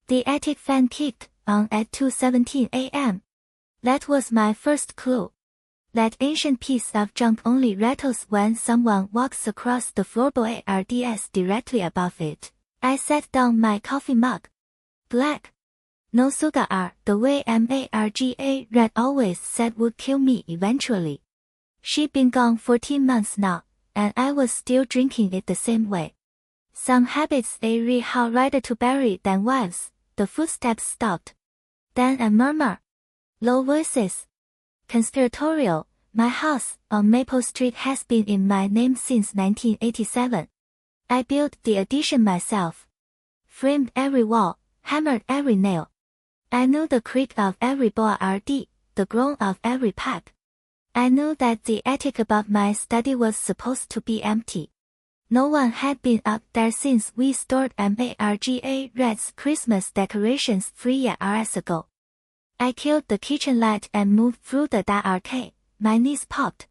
The attic fan kicked on at 2:17 a.m. That was my first clue. That ancient piece of junk only rattles when someone walks across the floorboard ARDS directly above it. I set down my coffee mug. Black. No cigar, the way Marga Red always said would kill me eventually. She'd been gone 14 months now, and I was still drinking it the same way. Some habits are harder to bury than wives. The footsteps stopped. Then a murmur. Low voices. Conspiratorial. My house on Maple Street has been in my name since 1987. I built the addition myself. Framed every wall, hammered every nail. I knew the creak of every board, the groan of every pipe. I knew that the attic above my study was supposed to be empty. No one had been up there since we stored Marga Red's Christmas decorations 3 years ago. I killed the kitchen light and moved through the dark. My knees popped.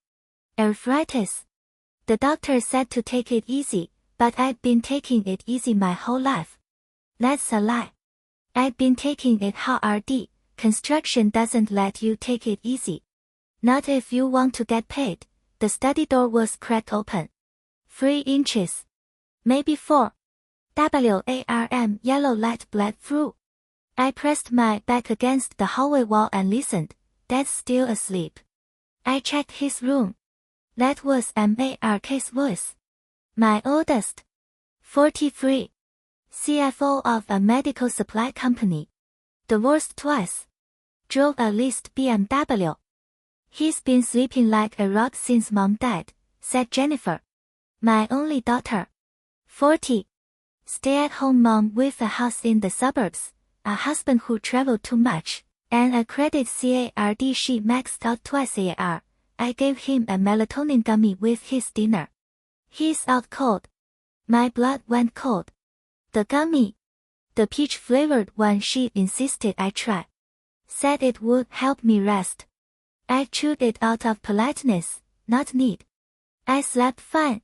Arthritis. The doctor said to take it easy, but I'd been taking it easy my whole life. That's a lie. I'd been taking it hard. Construction doesn't let you take it easy. Not if you want to get paid. The study door was cracked open. 3 inches. Maybe 4. WARM yellow light bled through. I pressed my back against the hallway wall and listened. Dad's still asleep. I checked his room. That was Marga's voice. My oldest. 43. CFO of a medical supply company. Divorced twice. Drove a leased BMW. He's been sleeping like a rock since Mom died, said Jennifer. My only daughter. 40. Stay-at-home mom with a house in the suburbs, a husband who traveled too much, and a credit card she maxed out twice a year. I gave him a melatonin gummy with his dinner. He's out cold. My blood went cold. The gummy. The peach-flavored one she insisted I try. Said it would help me rest. I chewed it out of politeness, not need. I slept fine.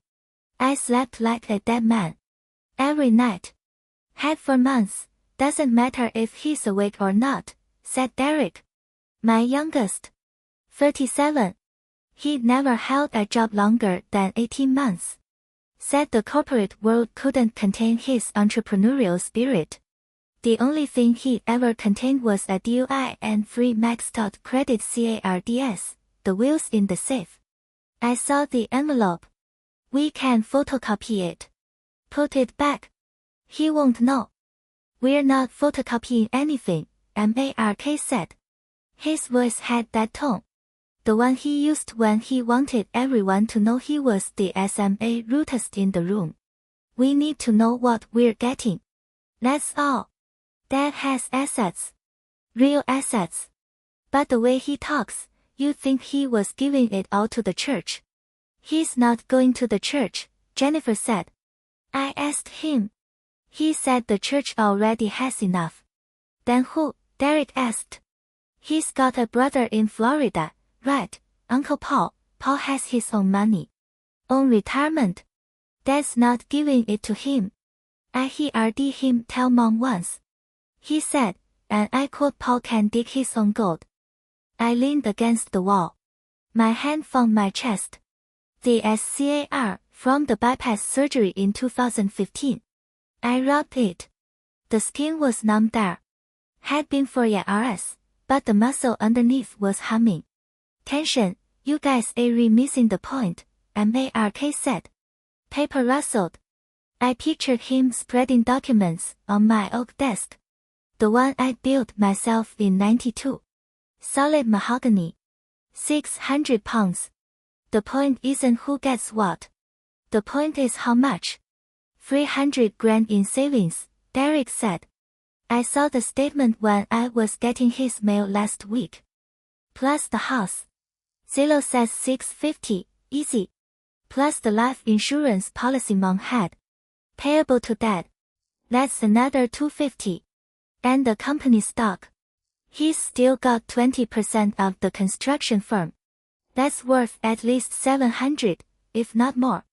I slept like a dead man. Every night. Had for months. Doesn't matter if he's awake or not, said Derek. My youngest. 37. He'd never held a job longer than 18 months. Said the corporate world couldn't contain his entrepreneurial spirit. The only thing he'd ever contained was a DUI and 3 maxed out credit cards, the wheels in the safe. I saw the envelope. We can photocopy it. Put it back. He won't know. We're not photocopying anything, Mark said. His voice had that tone. The one he used when he wanted everyone to know he was the SMA rootest in the room. We need to know what we're getting. That's all. Dad has assets. Real assets. But the way he talks, you'd think he was giving it all to the church. He's not going to the church, Jennifer said. I asked him. He said the church already has enough. Then who? Derek asked. He's got a brother in Florida, right, Uncle Paul. Paul has his own money. Own retirement. Dad's not giving it to him. I heard him tell Mom once. He said, and I quote, Paul can dig his own gold. I leaned against the wall. My hand found my chest. The SCAR, from the bypass surgery in 2015. I rubbed it. The skin was numb there. Had been for years, but the muscle underneath was humming. Tension, you guys are missing the point, Mark said. Paper rustled. I pictured him spreading documents on my oak desk. The one I built myself in '92. Solid mahogany. 600 pounds. The point isn't who gets what. The point is how much. 300 grand in savings, Derek said. I saw the statement when I was getting his mail last week. Plus the house. Zillow says 650, easy. Plus the life insurance policy Mom had. Payable to Dad. That's another 250. And the company stock. He's still got 20% of the construction firm. That's worth at least 700, if not more.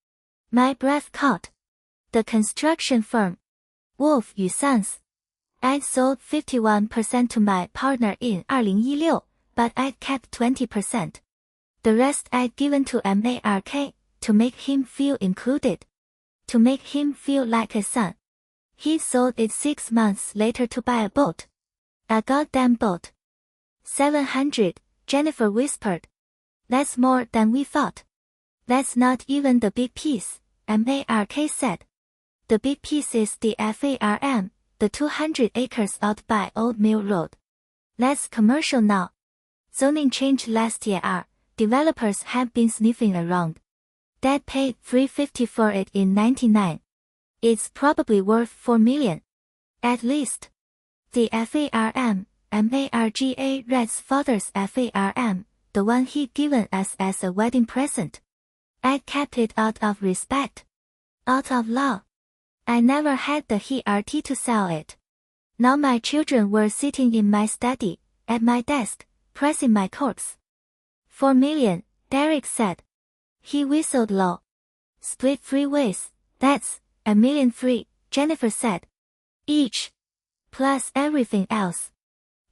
My breath caught. The construction firm. Wolf Yu Sons. I'd sold 51% to my partner in 2016, but I'd kept 20%. The rest I'd given to Mark, to make him feel included. To make him feel like a son. He sold it 6 months later to buy a boat. A goddamn boat. 700, Jennifer whispered. That's more than we thought. That's not even the big piece, Mark said. The big piece is the farm, the 200 acres out by Old Mill Road. That's commercial now. Zoning changed last year. Developers have been sniffing around. Dad paid $350 for it in '99. It's probably worth $4 million. At least. The farm, Marga Red's father's farm, the one he'd given us as a wedding present. I kept it out of respect. Out of love. I never had the heart to sell it. Now my children were sitting in my study, at my desk, pressing my corks. $4 million, Derek said. He whistled low. Split 3 ways, that's $1.3 million, Jennifer said. Each. Plus everything else.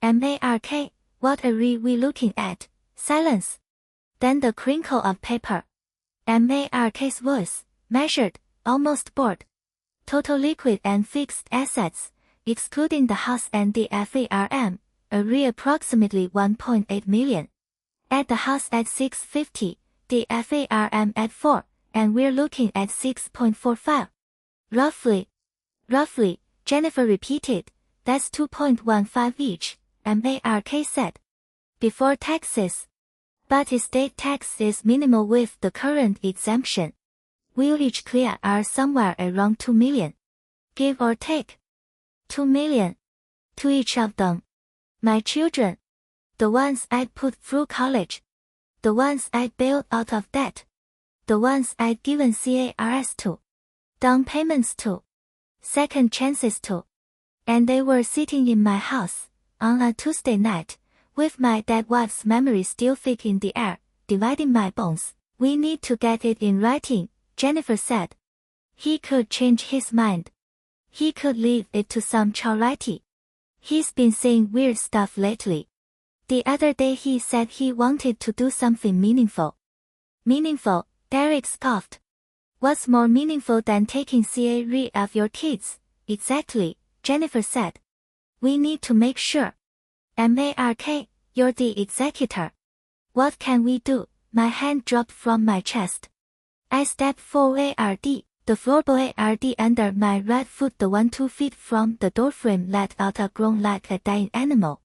Mark, what are we looking at? Silence. Then the crinkle of paper. Mark's voice, measured, almost bored. Total liquid and fixed assets, excluding the house and the farm, approximately $1.8 million. Add the house at $650, the farm at $4, and we're looking at $6.45. Roughly, Jennifer repeated, that's $2.15 each, Mark said. Before taxes. But estate tax is minimal with the current exemption. We'll each clear somewhere around $2 million. Give or take. $2 million. To each of them. My children. The ones I'd put through college. The ones I'd bailed out of debt. The ones I'd given CARs to. Down payments to. Second chances to. And they were sitting in my house, on a Tuesday night, with my dead wife's memory still thick in the air, dividing my bones. We need to get it in writing, Jennifer said. He could change his mind. He could leave it to some charity. He's been saying weird stuff lately. The other day he said he wanted to do something meaningful. Meaningful, Derek scoffed. What's more meaningful than taking care of your kids? Exactly, Jennifer said. We need to make sure. Mark, you're the executor. What can we do? My hand dropped from my chest. I stepped forward, the floorboard under my right foot, the one 2 feet from the doorframe, let out a groan like a dying animal.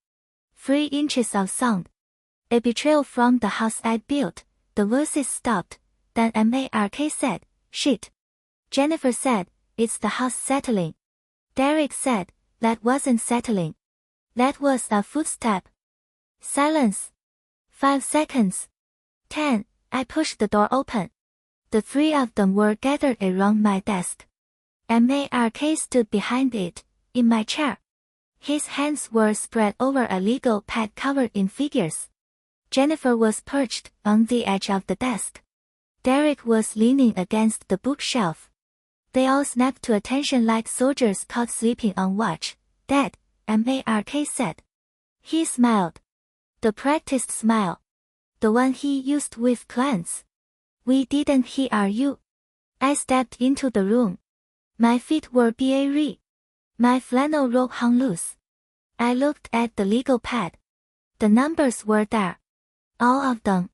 3 inches of sound. A betrayal from the house I'd built. The voices stopped. Then Mark said, shit. Jennifer said, it's the house settling. Derek said, that wasn't settling. That was a footstep. Silence. 5 seconds. 10. I pushed the door open. The 3 of them were gathered around my desk. Mark stood behind it, in my chair. His hands were spread over a legal pad covered in figures. Jennifer was perched on the edge of the desk. Derek was leaning against the bookshelf. They all snapped to attention like soldiers caught sleeping on watch. Dad, Mark said. He smiled. The practiced smile. The one he used with clients. We didn't hear you. I stepped into the room. My feet were bare. My flannel robe hung loose. I looked at the legal pad. The numbers were there. All of them.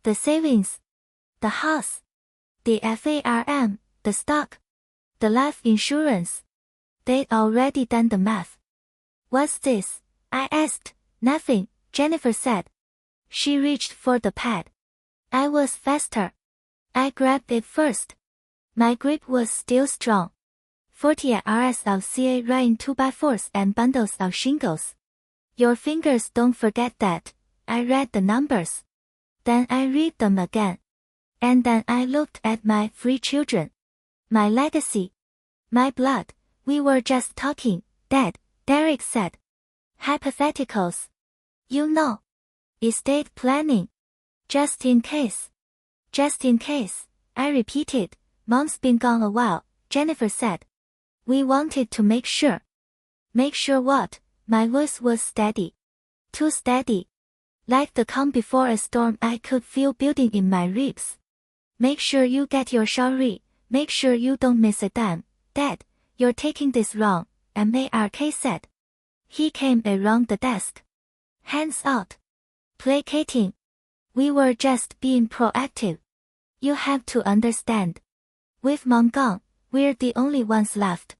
The savings. The house. The farm, the stock. The life insurance. They'd already done the math. What's this? I asked. Nothing, Jennifer said. She reached for the pad. I was faster. I grabbed it first. My grip was still strong. 40 Rs of CA in 2x4s and bundles of shingles. Your fingers don't forget that. I read the numbers. Then I read them again. And then I looked at my 3 children. My legacy. My blood. We were just talking, Dad, Derek said. Hypotheticals. You know. Estate planning. Just in case. Just in case, I repeated. Mom's been gone a while, Jennifer said. We wanted to make sure. Make sure what? My voice was steady. Too steady. Like the calm before a storm I could feel building in my ribs. Make sure you get your shawry. Make sure you don't miss a dime. Dad, you're taking this wrong, Mark said. He came around the desk. Hands out. Placating. We were just being proactive. You have to understand. With Mom gone, we're the only ones left.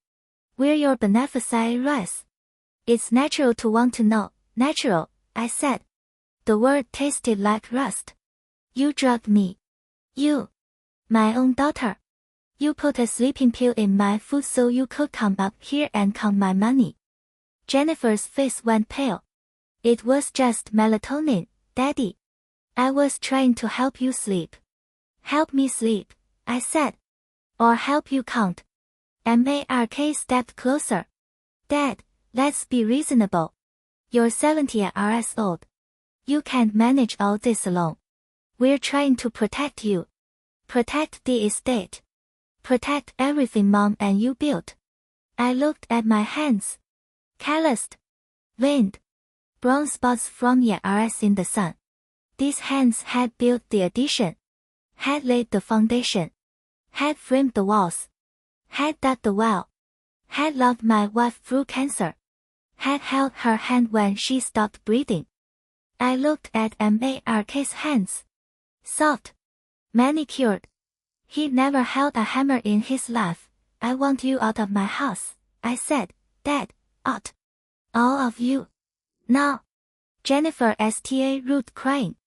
We're your beneficiaries. It's natural to want to know. Natural, I said. The word tasted like rust. You drugged me. You. My own daughter. You put a sleeping pill in my food so you could come up here and count my money. Jennifer's face went pale. It was just melatonin, Daddy. I was trying to help you sleep. Help me sleep, I said. Or help you count. Mark stepped closer. Dad, let's be reasonable. You're 70 years old. You can't manage all this alone. We're trying to protect you. Protect the estate. Protect everything Mom and you built. I looked at my hands. Calloused. Veined. Brown spots from years in the sun. These hands had built the addition. Had laid the foundation. Had framed the walls. Had dug the well. Had loved my wife through cancer. Had held her hand when she stopped breathing. I looked at Mark's hands. Soft. Manicured. He'd never held a hammer in his life. I want you out of my house, I said. Dad, out. All of you. Now. Jennifer sta rude crying.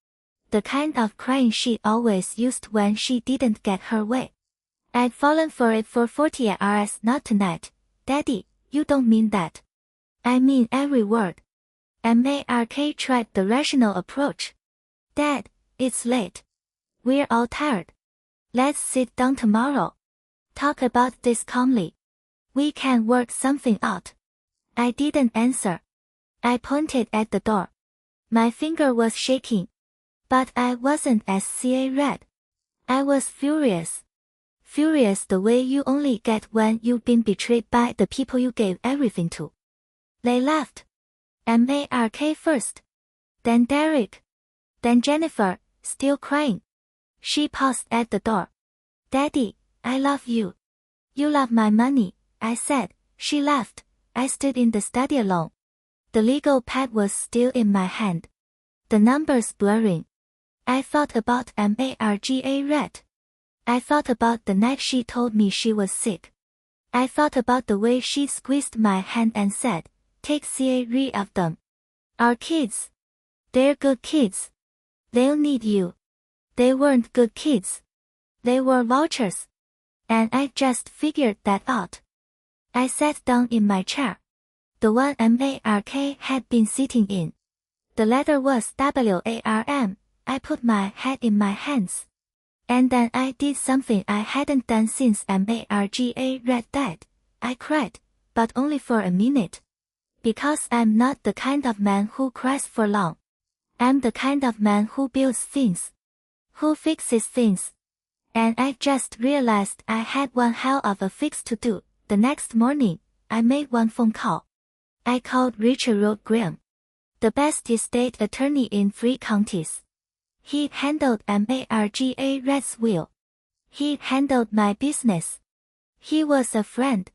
The kind of crying she always used when she didn't get her way. I'd fallen for it for 40 years. Not tonight. Daddy, you don't mean that. I mean every word. Mark tried the rational approach. Dad, it's late. We're all tired. Let's sit down tomorrow. Talk about this calmly. We can work something out. I didn't answer. I pointed at the door. My finger was shaking. But I wasn't as red. I was furious. Furious the way you only get when you've been betrayed by the people you gave everything to. They left. Mark first. Then Derek. Then Jennifer, still crying. She paused at the door. Daddy, I love you. You love my money, I said. She left. I stood in the study alone. The legal pad was still in my hand. The numbers blurring. I thought about Marga Red. I thought about the night she told me she was sick. I thought about the way she squeezed my hand and said, take care of them. Our kids. They're good kids. They'll need you. They weren't good kids. They were vultures. And I just figured that out. I sat down in my chair. The one Mark had been sitting in. The letter was WARM. I put my head in my hands. And then I did something I hadn't done since Marga Red died. I cried, but only for a minute. Because I'm not the kind of man who cries for long. I'm the kind of man who builds things. Who fixes things. And I just realized I had one hell of a fix to do. The next morning, I made one phone call. I called Richard Graham, the best estate attorney in 3 counties. He handled Marga Red's will. He handled my business. He was a friend.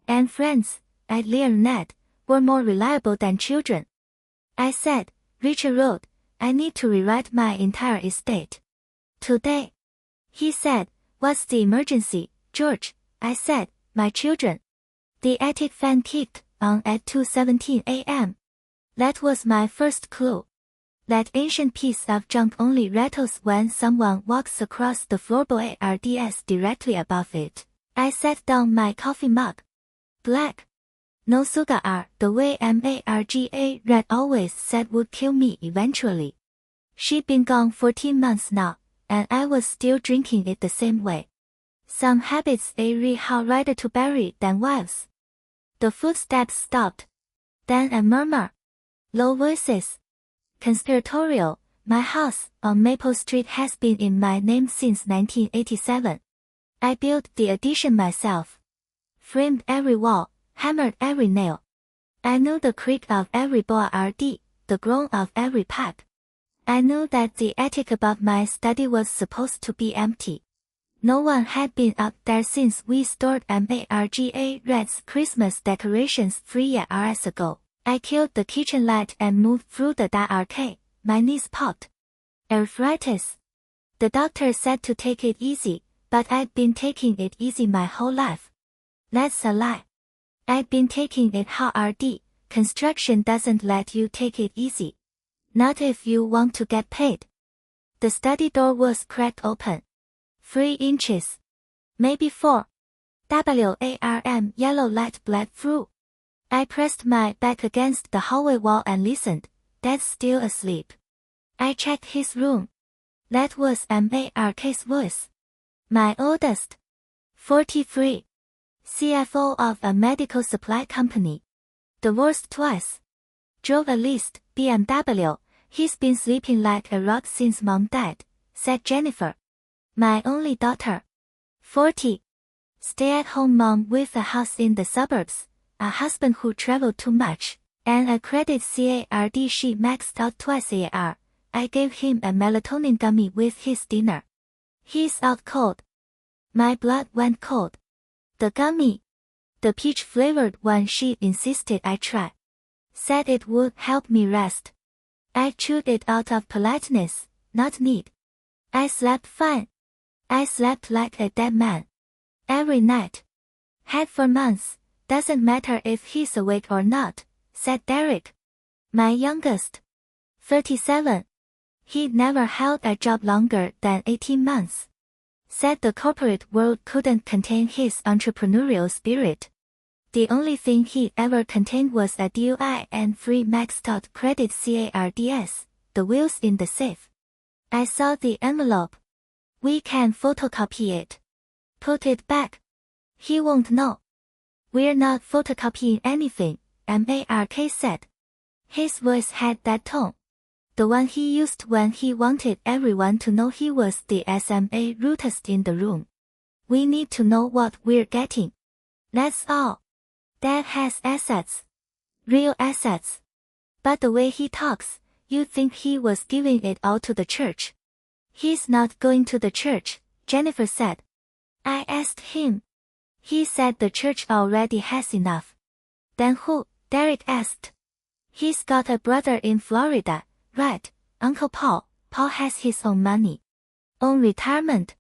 And friends, I learned, were more reliable than children. I said, Richard, I need to rewrite my entire estate. Today. He said, what's the emergency, George? I said, my children. The attic fan kicked on at 2:17 a.m. That was my first clue. That ancient piece of junk only rattles when someone walks across the floorboard ARDS directly above it. I set down my coffee mug. Black. No cigar, the way Marga Red always said would kill me eventually. She'd been gone 14 months now, and I was still drinking it the same way. Some habits are harder to bury than wives. The footsteps stopped. Then a murmur. Low voices. Conspiratorial. My house on Maple Street has been in my name since 1987. I built the addition myself. Framed every wall, hammered every nail. I knew the creak of every board, the groan of every pipe. I knew that the attic above my study was supposed to be empty. No one had been up there since we stored Marga Red's Christmas decorations 3 years ago. I killed the kitchen light and moved through the dark. My knees popped. Arthritis. The doctor said to take it easy, but I'd been taking it easy my whole life. That's a lie. I'd been taking it hard. Construction doesn't let you take it easy. Not if you want to get paid. The study door was cracked open. 3 inches. Maybe 4. WARM yellow light bled through. I pressed my back against the hallway wall and listened. Dad's still asleep. I checked his room. That was Mark's voice. My oldest. 43. CFO of a medical supply company. Divorced twice. Drove a leased BMW. He's been sleeping like a rock since Mom died, said Jennifer. My only daughter. 40. Stay-at-home mom with a house in the suburbs, a husband who traveled too much, and a credit card she maxed out twice a year. I gave him a melatonin gummy with his dinner. He's out cold. My blood went cold. The gummy. The peach-flavored one she insisted I try. Said it would help me rest. I chewed it out of politeness, not need. I slept fine. I slept like a dead man. Every night. Had for months. Doesn't matter if he's awake or not, said Derek. My youngest. 37. He'd never held a job longer than 18 months. Said the corporate world couldn't contain his entrepreneurial spirit. The only thing he ever contained was a DUI and 3 maxed out credit cards, the wheels in the safe. I saw the envelope. We can photocopy it. Put it back. He won't know. We're not photocopying anything, Mark said. His voice had that tone. The one he used when he wanted everyone to know he was the SMA rootest in the room. We need to know what we're getting. That's all. Dad has assets. Real assets. But the way he talks, you'd think he was giving it all to the church. He's not going to the church, Jennifer said. I asked him. He said the church already has enough. Then who? Derek asked. He's got a brother in Florida, right, Uncle Paul. Paul has his own money. Own retirement.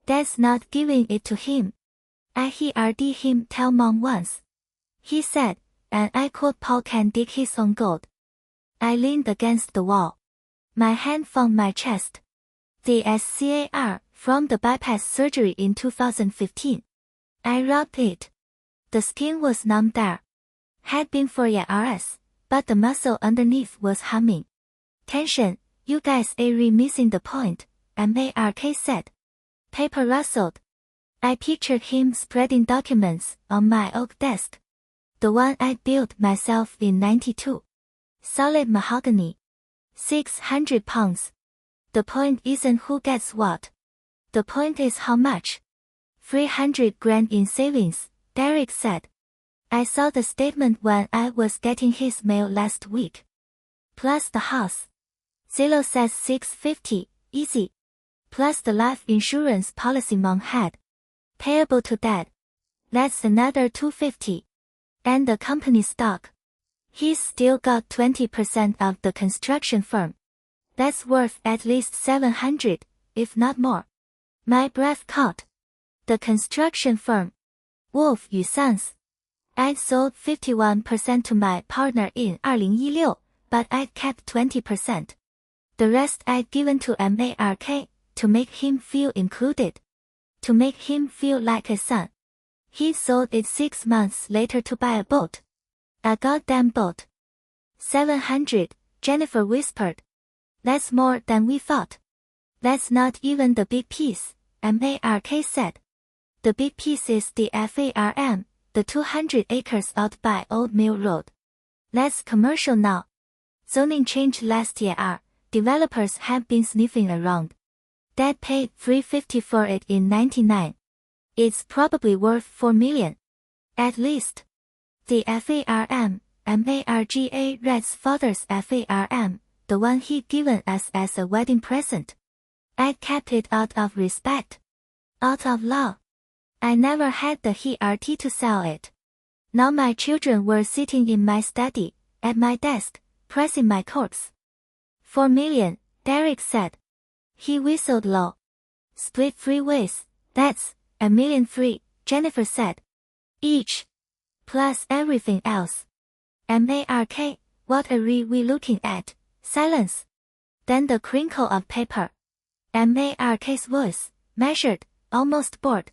Dad's not giving it to him. I heard him tell Mom once. He said, and I quote, Paul can dig his own gold. I leaned against the wall. My hand found my chest. The scar from the bypass surgery in 2015. I rubbed it. The skin was numb there. Had been for years, but the muscle underneath was humming. Tension, you guys are missing the point, Mark said. Paper rustled. I pictured him spreading documents on my oak desk. The one I built myself in '92. Solid mahogany. 600 pounds. The point isn't who gets what. The point is how much. 300 grand in savings, Derek said. I saw the statement when I was getting his mail last week. Plus the house. Zillow says 650, easy. Plus the life insurance policy Mom had. Payable to Dad. That's another 250. And the company stock. He's still got 20% of the construction firm. That's worth at least 700, if not more. My breath caught. The construction firm. Wolf & Sons. I'd sold 51% to my partner in 2016, but I'd kept 20%. The rest I'd given to Mark, to make him feel included. To make him feel like a son. He sold it 6 months later to buy a boat. A goddamn boat. 700, Jennifer whispered. That's more than we thought. That's not even the big piece, Mark said. The big piece is the farm, the 200 acres out by Old Mill Road. That's commercial now. Zoning changed last year. Developers have been sniffing around. Dad paid $350 for it in '99. It's probably worth $4 million. At least. The farm, Marga Red's father's farm, the one he'd given us as a wedding present. I kept it out of respect. Out of love. I never had the heart to sell it. Now my children were sitting in my study, at my desk, pressing my corpse. 4 million, Derek said. He whistled low. Split 3 ways, that's $1 million free, Jennifer said. Each. Plus everything else. Mark, what are we looking at? Silence. Then the crinkle of paper. Mark's voice, measured, almost bored.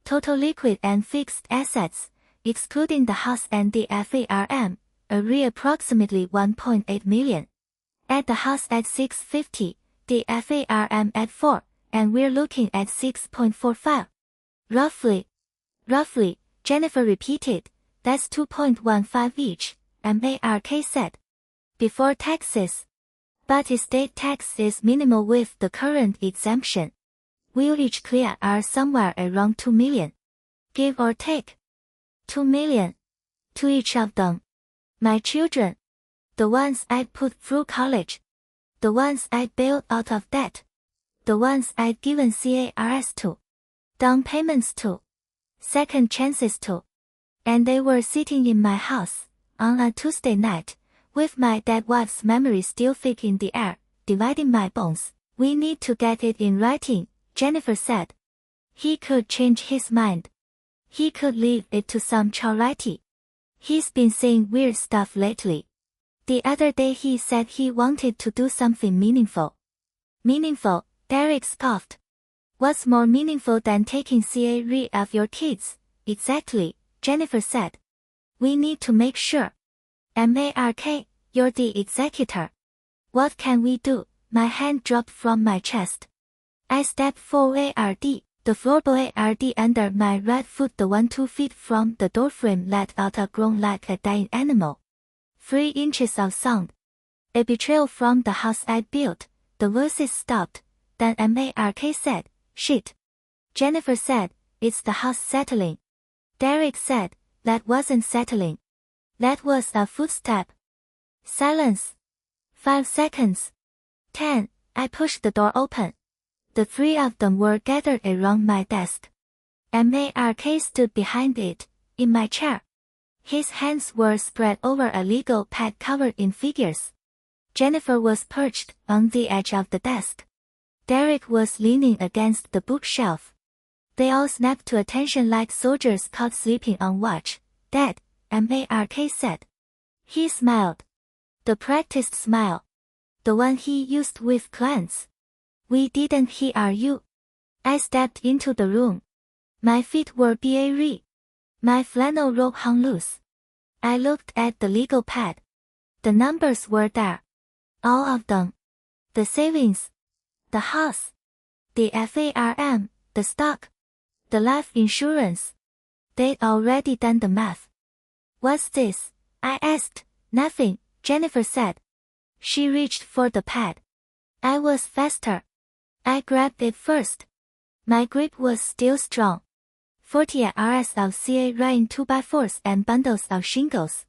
Total liquid and fixed assets, excluding the house and the farm, approximately 1.8 million. Add the house at 650, the farm at 4, and we're looking at 6.45. Roughly, Jennifer repeated, that's 2.15 each, Mark said. Before taxes. But estate tax is minimal with the current exemption. We'll each clear are somewhere around 2 million. Give or take. 2 million. To each of them. My children. The ones I'd put through college. The ones I'd bailed out of debt. The ones I'd given CARS to. Down payments to. Second chances to. And they were sitting in my house, on a Tuesday night, with my dead wife's memory still thick in the air, dividing my bones. We need to get it in writing, Jennifer said. He could change his mind. He could leave it to some charity. He's been saying weird stuff lately. The other day he said he wanted to do something meaningful. Meaningful, Derek scoffed. What's more meaningful than taking care of your kids? Exactly, Jennifer said. We need to make sure. Mark, you're the executor. What can we do? My hand dropped from my chest. I stepped forward, the floorboard under my right foot, the one 2 feet from the doorframe, let out a groan like a dying animal. 3 inches of sound. A betrayal from the house I'd built. The voices stopped. Then Mark said, shit. Jennifer said, it's the house settling. Derek said, that wasn't settling. That was a footstep. Silence. 5 seconds. 10. I pushed the door open. The 3 of them were gathered around my desk. Mark stood behind it, in my chair. His hands were spread over a legal pad covered in figures. Jennifer was perched on the edge of the desk. Derek was leaning against the bookshelf. They all snapped to attention like soldiers caught sleeping on watch. Dead, Mark said. He smiled. The practiced smile. The one he used with clients. We didn't hear you. I stepped into the room. My feet were bare. My flannel robe hung loose. I looked at the legal pad. The numbers were there. All of them. The savings. The house. The farm, the stock. The life insurance. They'd already done the math. What's this? I asked. Nothing, Jennifer said. She reached for the pad. I was faster. I grabbed it first. My grip was still strong. 40 Rs of CA in 2x4s and bundles of shingles.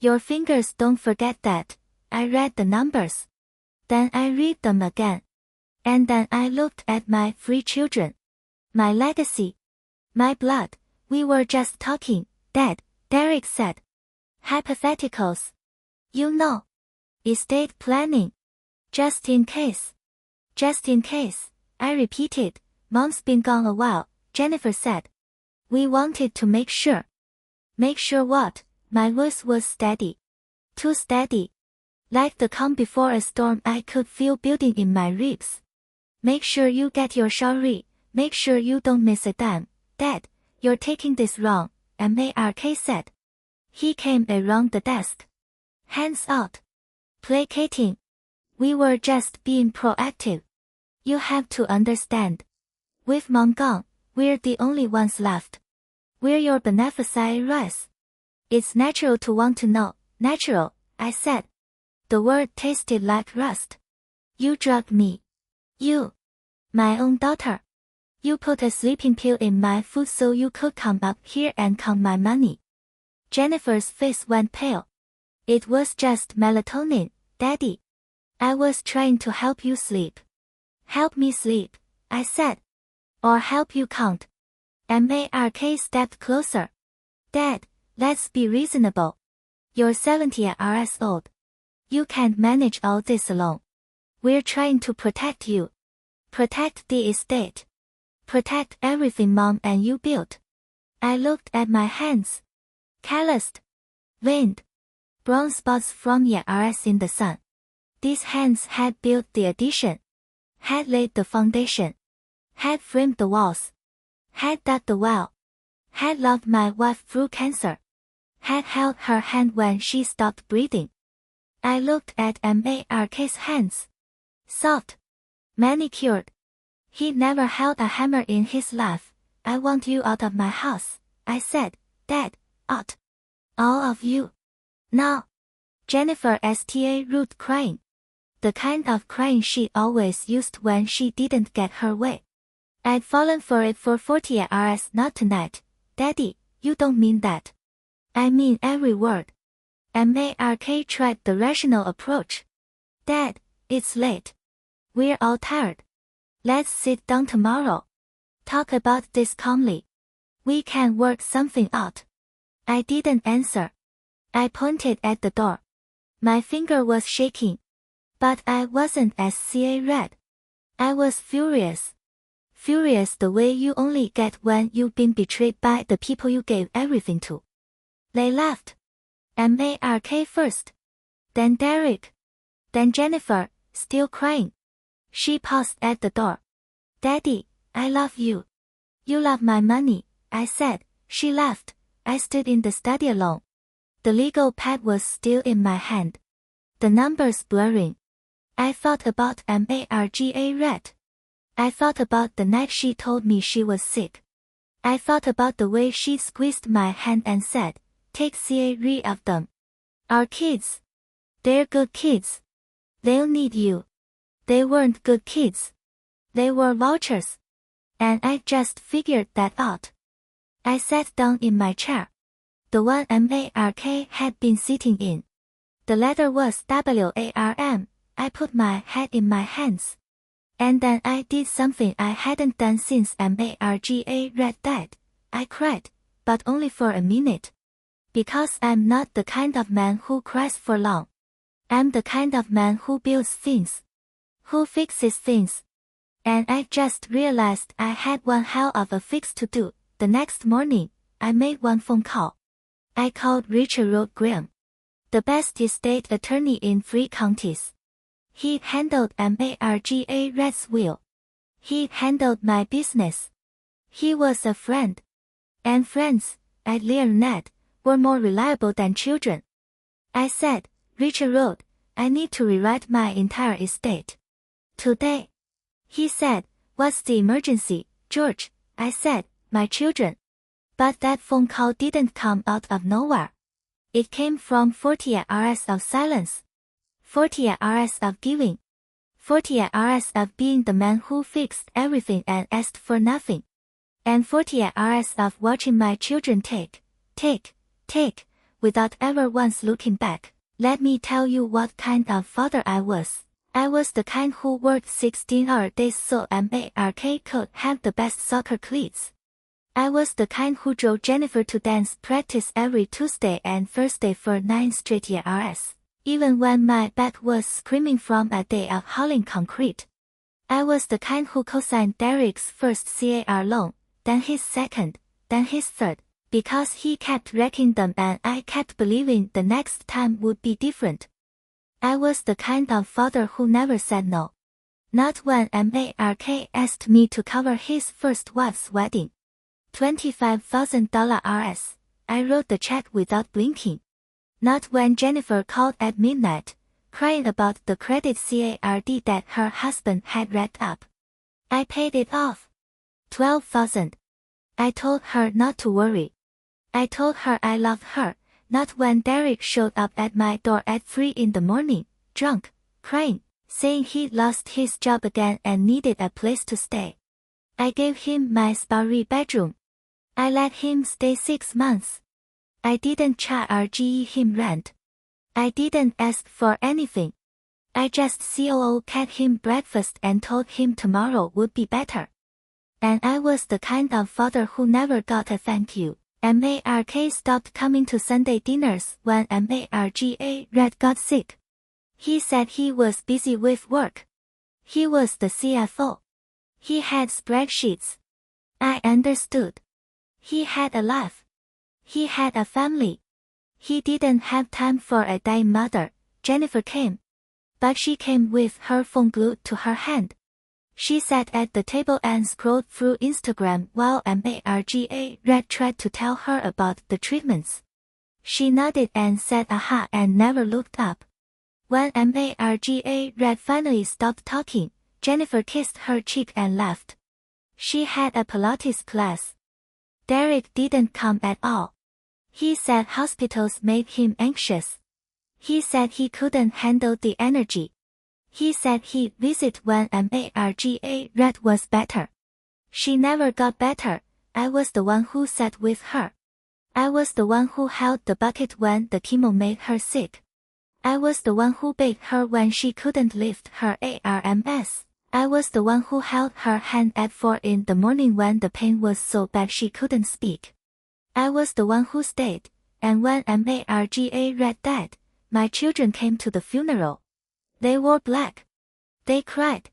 Your fingers don't forget that. I read the numbers. Then I read them again. And then I looked at my 3 children. My legacy. My blood. We were just talking, Dad, Derek said. Hypotheticals. You know. Estate planning. Just in case. Just in case, I repeated. Mom's been gone a while, Jennifer said. We wanted to make sure. Make sure what? My voice was steady. Too steady. Like the calm before a storm I could feel building in my ribs. Make sure you get your shari. Make sure you don't miss a dime. Dad, you're taking this wrong, Mark said. He came around the desk. Hands out. Placating. We were just being proactive. You have to understand. With Mom gone, we're the only ones left. We're your beneficiaries. It's natural to want to know. Natural, I said. The word tasted like rust. You drugged me. You. My own daughter. You put a sleeping pill in my food so you could come up here and count my money. Jennifer's face went pale. It was just melatonin, Daddy. I was trying to help you sleep. Help me sleep, I said. Or help you count. Mark stepped closer. Dad, let's be reasonable. You're 70 years old. You can't manage all this alone. We're trying to protect you. Protect the estate. Protect everything Mom and you built. I looked at my hands. Calloused. Veined. Brown spots from years in the sun. These hands had built the addition. Had laid the foundation. Had framed the walls. Had dug the well. Had loved my wife through cancer. Had held her hand when she stopped breathing. I looked at Mark's hands. Soft. Manicured. He'd never held a hammer in his life. I want you out of my house, I said. Dad, out. All of you. Now. Jennifer sta rude crying. The kind of crying she always used when she didn't get her way. I'd fallen for it for 40 years. Not tonight. Daddy, you don't mean that. I mean every word. Mark tried the rational approach. Dad, it's late. We're all tired. Let's sit down tomorrow. Talk about this calmly. We can work something out. I didn't answer. I pointed at the door. My finger was shaking. But I wasn't as red. I was furious. Furious the way you only get when you've been betrayed by the people you gave everything to. They laughed. Mark first. Then Derek. Then Jennifer, still crying. She paused at the door. Daddy, I love you. You love my money, I said. She laughed. I stood in the study alone. The legal pad was still in my hand. The numbers blurring. I thought about Marga Red. I thought about the night she told me she was sick. I thought about the way she squeezed my hand and said, take care of them. Our kids. They're good kids. They'll need you. They weren't good kids. They were vultures. And I just figured that out. I sat down in my chair. The one Mark had been sitting in. The letter was WARM. I put my head in my hands. And then I did something I hadn't done since Marga Red died. I cried, but only for a minute. Because I'm not the kind of man who cries for long. I'm the kind of man who builds things. Who fixes things. And I just realized I had one hell of a fix to do. The next morning, I made one phone call. I called Richard Graham, the best estate attorney in 3 counties. He handled Marga Red's will. He handled my business. He was a friend. And friends, I'd learned, were more reliable than children. I said, Richard, I need to rewrite my entire estate. Today. He said, what's the emergency, George? I said, my children. But that phone call didn't come out of nowhere. It came from 40 years of silence. 40 years of giving. 40 years of being the man who fixed everything and asked for nothing. And 40 years of watching my children take, without ever once looking back. Let me tell you what kind of father I was. I was the kind who worked 16-hour days so Mark could have the best soccer cleats. I was the kind who drove Jennifer to dance practice every Tuesday and Thursday for 9 straight years. Even when my back was screaming from a day of hauling concrete. I was the kind who co-signed Derek's first CAR loan, then his second, then his third, because he kept wrecking them and I kept believing the next time would be different. I was the kind of father who never said no. Not when Mark asked me to cover his first wife's wedding. $25,000 Rs. I wrote the check without blinking. Not when Jennifer called at midnight, crying about the credit card that her husband had racked up. I paid it off. $12,000. I told her not to worry. I told her I loved her, not when Derek showed up at my door at 3 in the morning, drunk, crying, saying he'd lost his job again and needed a place to stay. I gave him my sparry bedroom. I let him stay 6 months. I didn't charge him rent. I didn't ask for anything. I just got him breakfast and told him tomorrow would be better. And I was the kind of father who never got a thank you. Mark stopped coming to Sunday dinners when Red got sick. He said he was busy with work. He was the CFO. He had spreadsheets. I understood. He had a life. He had a family. He didn't have time for a dying mother. Jennifer came. But she came with her phone glued to her hand. She sat at the table and scrolled through Instagram while Red tried to tell her about the treatments. She nodded and said aha and never looked up. When Red finally stopped talking, Jennifer kissed her cheek and left. She had a Pilates class. Derek didn't come at all. He said hospitals made him anxious. He said he couldn't handle the energy. He said he'd visit when Red was better. She never got better. I was the one who sat with her. I was the one who held the bucket when the chemo made her sick. I was the one who bathed her when she couldn't lift her arms. I was the one who held her hand at 4 in the morning when the pain was so bad she couldn't speak. I was the one who stayed, and when Red died, my children came to the funeral. They wore black. They cried.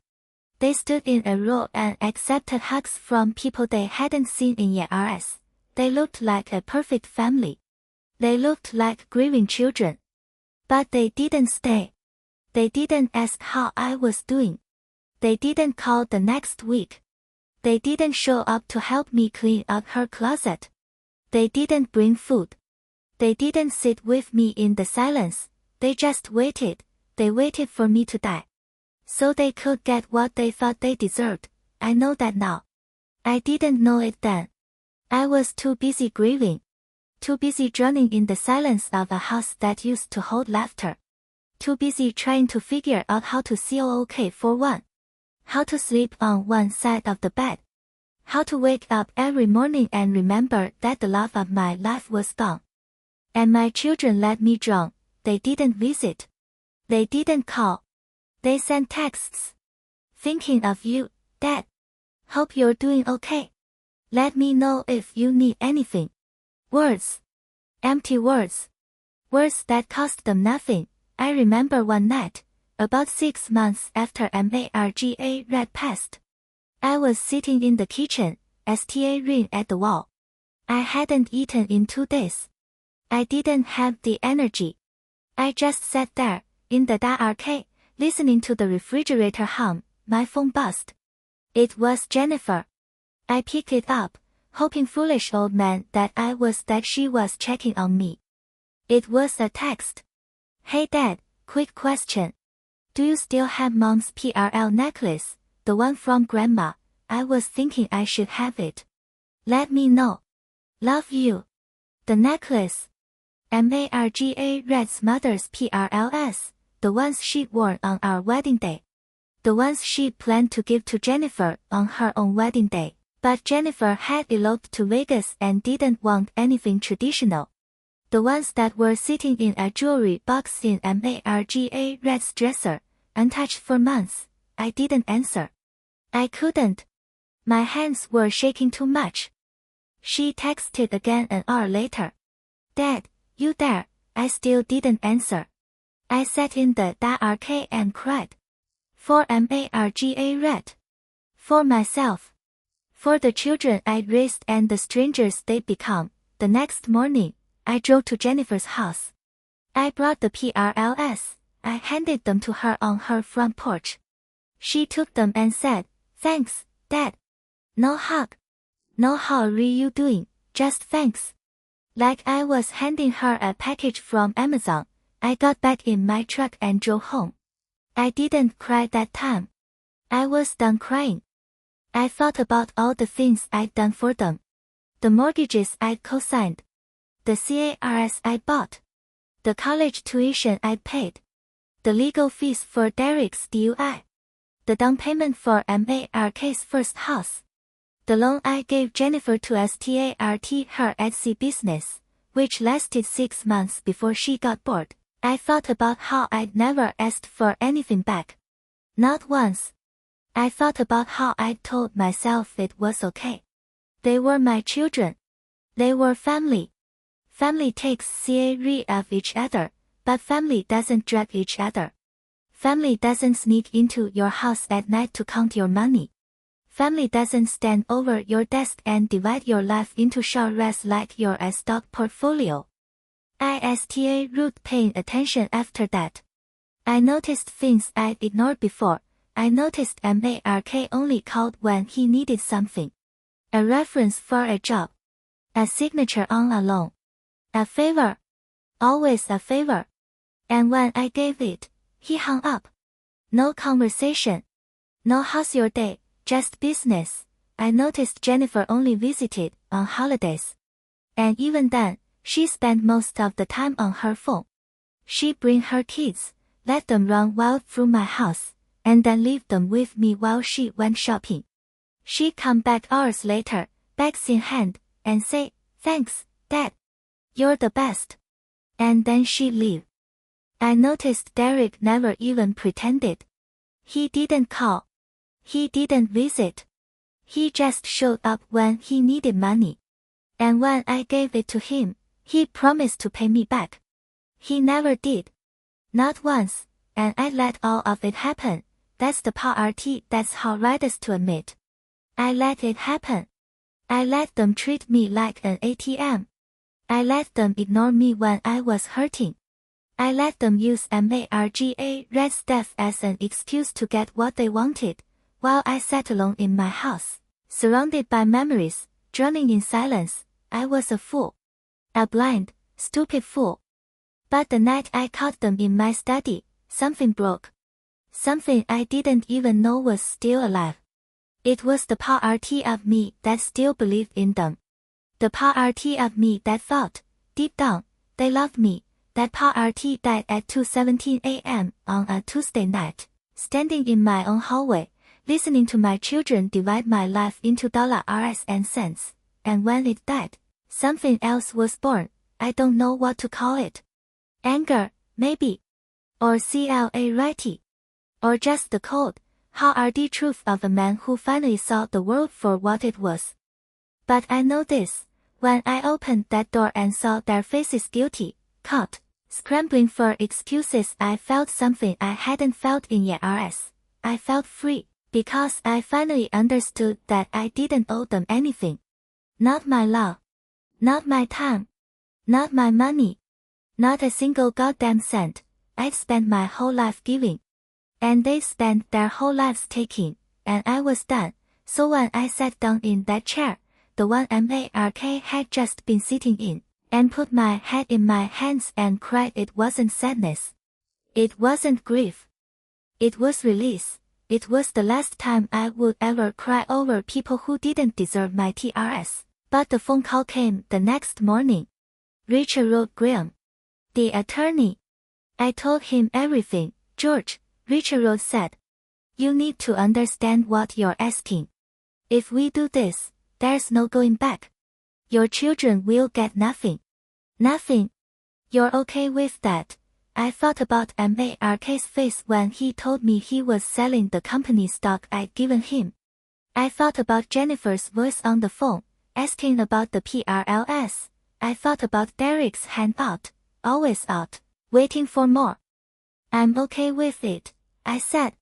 They stood in a row and accepted hugs from people they hadn't seen in years. They looked like a perfect family. They looked like grieving children. But they didn't stay. They didn't ask how I was doing. They didn't call the next week. They didn't show up to help me clean out her closet. They didn't bring food. They didn't sit with me in the silence. They just waited. They waited for me to die. So they could get what they thought they deserved. I know that now. I didn't know it then. I was too busy grieving. Too busy drowning in the silence of a house that used to hold laughter. Too busy trying to figure out how to COOK for one. How to sleep on one side of the bed. How to wake up every morning and remember that the love of my life was gone. And my children let me drown. They didn't visit. They didn't call. They sent texts. Thinking of you, Dad. Hope you're doing okay. Let me know if you need anything. Words. Empty words. Words that cost them nothing. I remember one night, about 6 months after Red passed. I was sitting in the kitchen, staring at the wall. I hadn't eaten in 2 days. I didn't have the energy. I just sat there, in the dark, listening to the refrigerator hum. My phone buzzed. It was Jennifer. I picked it up, hoping foolish old man that she was checking on me. It was a text. Hey Dad, quick question. Do you still have Mom's PRL necklace, the one from Grandma? I was thinking I should have it. Let me know. Love you. The necklace. Red's mother's PRLs, the ones she'd worn on our wedding day. The ones she'd planned to give to Jennifer on her own wedding day. But Jennifer had eloped to Vegas and didn't want anything traditional. The ones that were sitting in a jewelry box in Red's dresser, untouched for months. I didn't answer. I couldn't. My hands were shaking too much. She texted again an hour later. Dad, you there? I still didn't answer. I sat in the dark and cried. For Red. For myself. For the children I'd raised and the strangers they'd become. The next morning, I drove to Jennifer's house. I brought the PRLs. I handed them to her on her front porch. She took them and said, "Thanks, Dad." No hug. No how are you doing, just thanks. Like I was handing her a package from Amazon. I got back in my truck and drove home. I didn't cry that time. I was done crying. I thought about all the things I'd done for them. The mortgages I'd co-signed. The cars I bought. The college tuition I'd paid. The legal fees for Derek's DUI. The down payment for Mark's first house. The loan I gave Jennifer to start her Etsy business, which lasted 6 months before she got bored. I thought about how I'd never asked for anything back. Not once. I thought about how I'd told myself it was okay. They were my children. They were family. Family takes care of each other, but family doesn't drag each other. Family doesn't sneak into your house at night to count your money. Family doesn't stand over your desk and divide your life into genres like your stock portfolio. I started paying attention after that. I noticed things I'd ignored before. I noticed Mark only called when he needed something. A reference for a job. A signature on a loan. A favor. Always a favor. And when I gave it, he hung up. No conversation. No how's your day, just business. I noticed Jennifer only visited on holidays. And even then, she spent most of the time on her phone. She'd bring her kids, let them run wild through my house, and then leave them with me while she went shopping. She'd come back hours later, bags in hand, and say, "Thanks, Dad. You're the best." And then she'd leave. I noticed Derek never even pretended. He didn't call. He didn't visit. He just showed up when he needed money. And when I gave it to him, he promised to pay me back. He never did. Not once, and I let all of it happen. That's the part that's hard to admit. I let it happen. I let them treat me like an ATM. I let them ignore me when I was hurting. I let them use MARGA red stuff as an excuse to get what they wanted, while I sat alone in my house, surrounded by memories, drowning in silence. I was a fool. A blind, stupid fool. But the night I caught them in my study, something broke. Something I didn't even know was still alive. It was the part of me that still believed in them. The part of me that thought, deep down, they loved me. That part died at 2:17 a.m. on a Tuesday night, standing in my own hallway, listening to my children divide my life into dollars and cents. And when it died, something else was born. I don't know what to call it. Anger, maybe. Or clarity. Or just the cold, hard truth of a man who finally saw the world for what it was. But I know this, when I opened that door and saw their faces guilty, caught, scrambling for excuses, I felt something I hadn't felt in years. I felt free, because I finally understood that I didn't owe them anything. Not my love. Not my time. Not my money. Not a single goddamn cent. I'd spent my whole life giving. And they spent their whole lives taking, and I was done. So when I sat down in that chair, the one Mark had just been sitting in, and put my head in my hands and cried, it wasn't sadness. It wasn't grief. It was release. It was the last time I would ever cry over people who didn't deserve my tears. But the phone call came the next morning. Richard wrote Graham, the attorney. I told him everything. George, Richard Road said. You need to understand what you're asking. If we do this, there's no going back. Your children will get nothing. Nothing. You're okay with that? I thought about Mark's face when he told me he was selling the company stock I'd given him. I thought about Jennifer's voice on the phone, asking about the PRLS. I thought about Derek's hand out, always out, waiting for more. I'm okay with it, I said.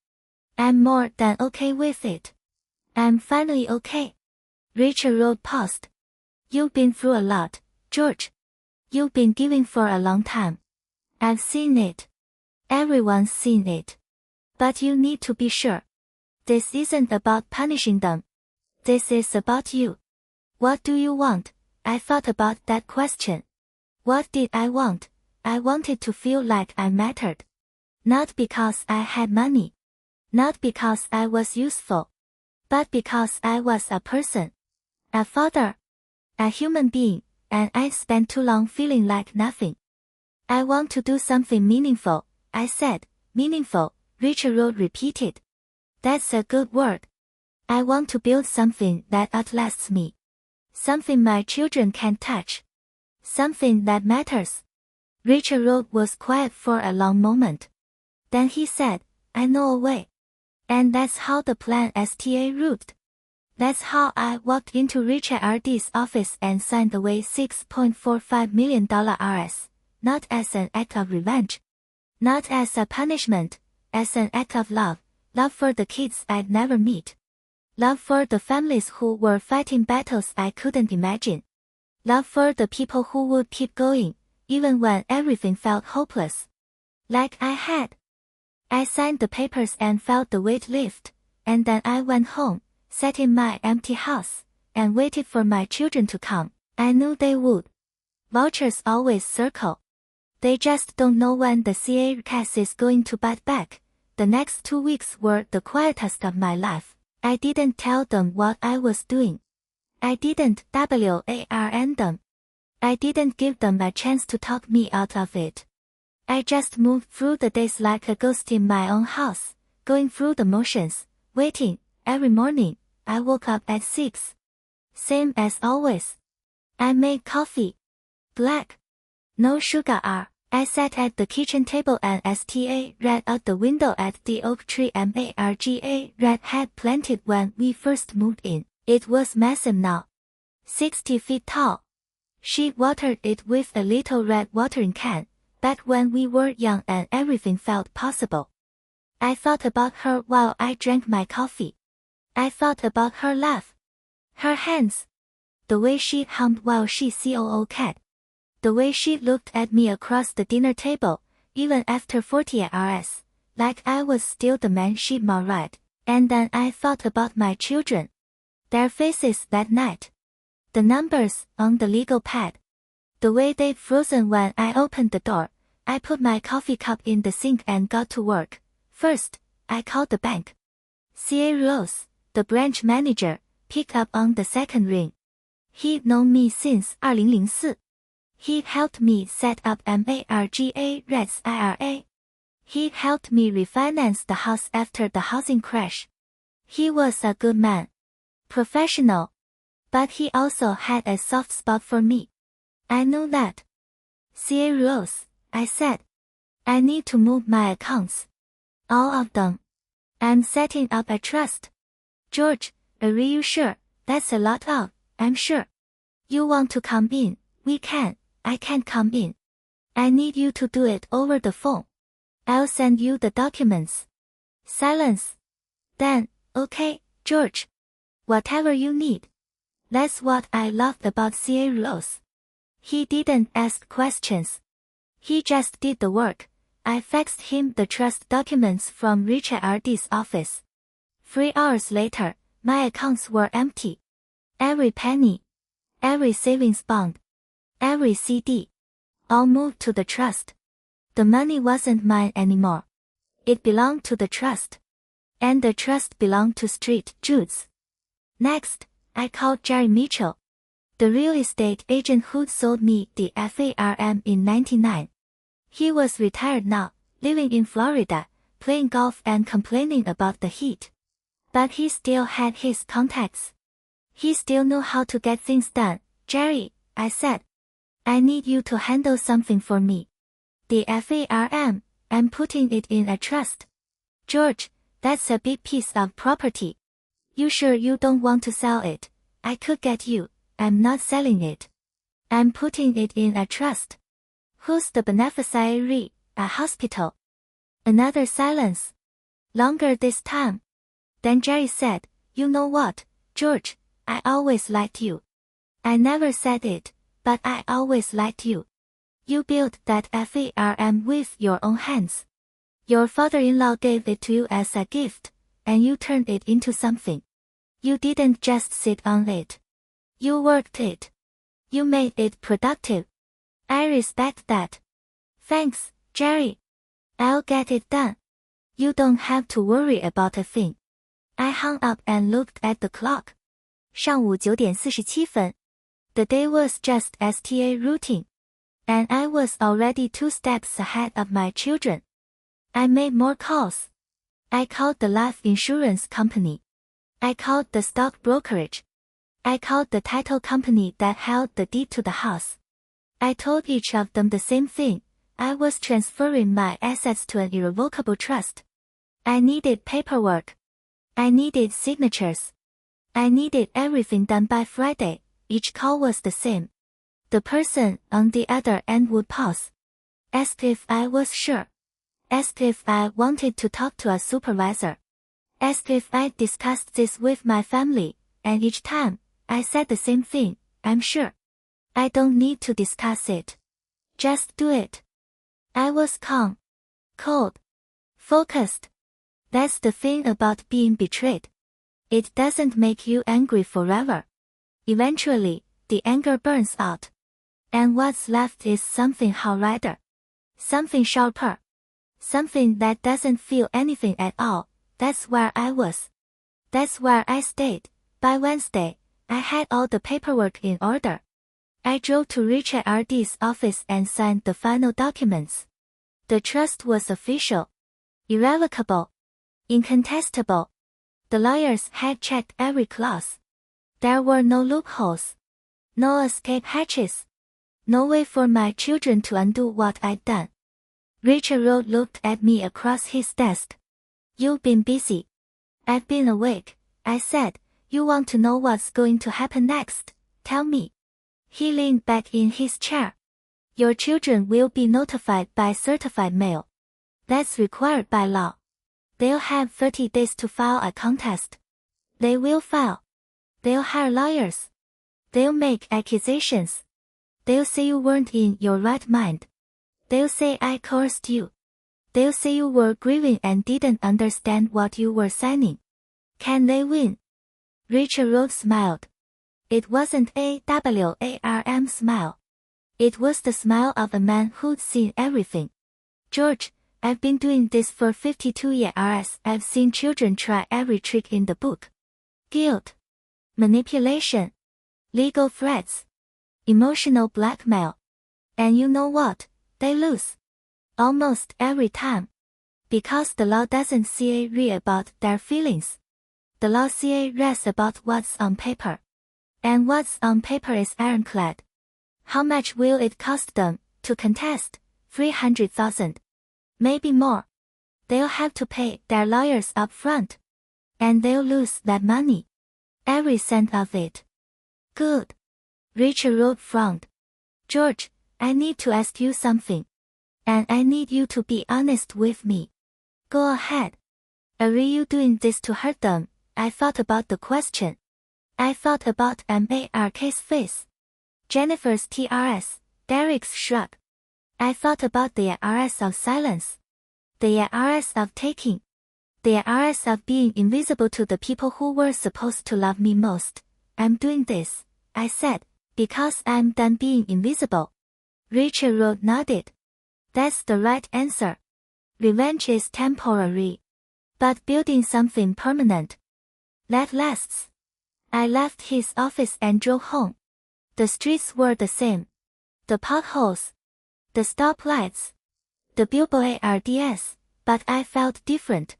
I'm more than okay with it. I'm finally okay. Richard Road paused. You've been through a lot, George. You've been giving for a long time. I've seen it. Everyone's seen it. But you need to be sure. This isn't about punishing them. This is about you. What do you want? I thought about that question. What did I want? I wanted to feel like I mattered. Not because I had money. Not because I was useful. But because I was a person. A father. A human being, and I'd spent too long feeling like nothing. I want to do something meaningful, I said. Meaningful, Richard Road repeated. That's a good word. I want to build something that outlasts me. Something my children can touch. Something that matters. Richard Road was quiet for a long moment. Then he said, I know a way. And that's how the plan STA route. That's how I walked into Richard RD's office and signed away $6.45 million RS, not as an act of revenge. Not as a punishment, as an act of love, love for the kids I'd never meet. Love for the families who were fighting battles I couldn't imagine. Love for the people who would keep going, even when everything felt hopeless. Like I had. I signed the papers and felt the weight lift, and then I went home, sat in my empty house, and waited for my children to come. I knew they would. Vultures always circle. They just don't know when the CA case is going to bite back. The next 2 weeks were the quietest of my life. I didn't tell them what I was doing. I didn't warn them. I didn't give them a chance to talk me out of it. I just moved through the days like a ghost in my own house, going through the motions, waiting. Every morning, I woke up at 6. Same as always. I made coffee. Black. No sugar. I sat at the kitchen table and STA read out the window at the oak tree Marga Red had planted when we first moved in. It was massive now. 60 feet tall. She watered it with a little red watering can, back when we were young and everything felt possible. I thought about her while I drank my coffee. I thought about her laugh. Her hands. The way she hummed while she COO cat. The way she looked at me across the dinner table, even after 40 RS, like I was still the man she'd married. And then I thought about my children. Their faces that night. The numbers on the legal pad. The way they'd frozen when I opened the door. I put my coffee cup in the sink and got to work. First, I called the bank. CA Rose, the branch manager, picked up on the second ring. He'd known me since 2004. He helped me set up Marga Red's IRA. He helped me refinance the house after the housing crash. He was a good man. Professional. But he also had a soft spot for me. I knew that. CA Rose, I said. I need to move my accounts. All of them. I'm setting up a trust. George, are you sure? That's a lot of, I'm sure. You want to come in? We can. I can't come in. I need you to do it over the phone. I'll send you the documents. Silence. Then, okay, George. Whatever you need. That's what I loved about CA Rose. He didn't ask questions. He just did the work. I faxed him the trust documents from Richard RD's office. 3 hours later, my accounts were empty. Every penny. Every savings bond. Every CD. All moved to the trust. The money wasn't mine anymore. It belonged to the trust. And the trust belonged to Street Jude's. Next, I called Jerry Mitchell, the real estate agent who'd sold me the farm in '99. He was retired now, living in Florida, playing golf and complaining about the heat. But he still had his contacts. He still knew how to get things done. Jerry, I said. I need you to handle something for me. The farm, I'm putting it in a trust. George, that's a big piece of property. You sure you don't want to sell it? I could get you. I'm not selling it. I'm putting it in a trust. Who's the beneficiary? A hospital. Another silence. Longer this time. Then Jerry said, you know what, George, I always liked you. I never said it, but I always liked you. You built that farm with your own hands. Your father-in-law gave it to you as a gift, and you turned it into something. You didn't just sit on it. You worked it. You made it productive. I respect that. Thanks, Jerry. I'll get it done. You don't have to worry about a thing. I hung up and looked at the clock. 上午9点47分. The day was just STA routine. And I was already 2 steps ahead of my children. I made more calls. I called the life insurance company. I called the stock brokerage. I called the title company that held the deed to the house. I told each of them the same thing. I was transferring my assets to an irrevocable trust. I needed paperwork. I needed signatures. I needed everything done by Friday. Each call was the same. The person on the other end would pause. Asked if I was sure. Asked if I wanted to talk to a supervisor. Asked if I discussed this with my family, and each time, I said the same thing, I'm sure. I don't need to discuss it. Just do it. I was calm. Cold. Focused. That's the thing about being betrayed. It doesn't make you angry forever. Eventually, the anger burns out. And what's left is something lighter. Something sharper. Something that doesn't feel anything at all. That's where I was. That's where I stayed. By Wednesday, I had all the paperwork in order. I drove to Richard R.D.'s office and signed the final documents. The trust was official. Irrevocable. Incontestable. The lawyers had checked every clause. There were no loopholes. No escape hatches. No way for my children to undo what I'd done. Richard Road looked at me across his desk. You've been busy. I've been awake, I said. You want to know what's going to happen next? Tell me. He leaned back in his chair. Your children will be notified by certified mail. That's required by law. They'll have 30 days to file a contest. They will file. They'll hire lawyers. They'll make accusations. They'll say you weren't in your right mind. They'll say I coerced you. They'll say you were grieving and didn't understand what you were signing. Can they win? Richard Road smiled. It wasn't a warm smile. It was the smile of a man who'd seen everything. George, I've been doing this for 52 years. I've seen children try every trick in the book. Guilt. Manipulation. Legal threats. Emotional blackmail. And you know what? They lose. Almost every time. Because the law doesn't read about their feelings. The law reads about what's on paper. And what's on paper is ironclad. How much will it cost them to contest? 300,000. Maybe more. They'll have to pay their lawyers up front. And they'll lose that money. Every cent of it. Good. Richard Road frowned. George, I need to ask you something. And I need you to be honest with me. Go ahead. Are you doing this to hurt them? I thought about the question. I thought about Mark's face. Jennifer's TRS, Derek's shrug. I thought about the RS of silence. The RS of taking. The RS of being invisible to the people who were supposed to love me most. I'm doing this, I said, because I'm done being invisible. Richard Road nodded. That's the right answer. Revenge is temporary. But building something permanent. That lasts. I left his office and drove home. The streets were the same. The potholes. The stoplights. The billboards, but I felt different.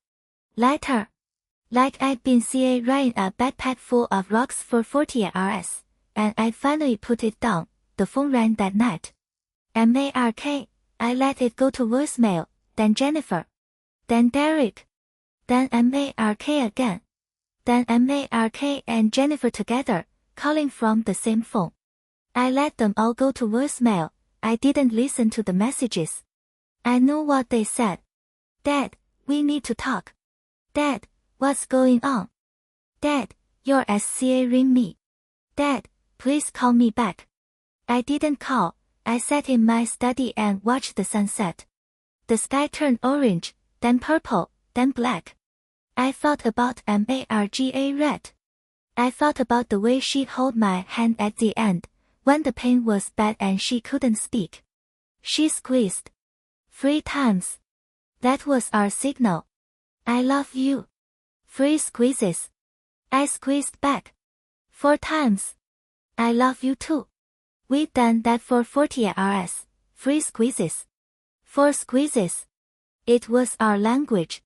Lighter. Like I'd been riding a backpack full of rocks for 40 hours, and I'd finally put it down. The phone rang that night. Mark, I let it go to voicemail, then Jennifer. Then Derek. Then Mark again. Then Mark and Jennifer together, calling from the same phone. I let them all go to voicemail. I didn't listen to the messages. I knew what they said. Dad, we need to talk. Dad, what's going on? Dad, you're scaring me. Dad, please call me back. I didn't call. I sat in my study and watched the sunset. The sky turned orange, then purple, then black. I thought about Marga red. I thought about the way she'd hold my hand at the end, when the pain was bad and she couldn't speak. She squeezed. 3 times. That was our signal. I love you. 3 squeezes. I squeezed back. 4 times. I love you too. We'd done that for 40 hours. 3 squeezes. 4 squeezes. It was our language.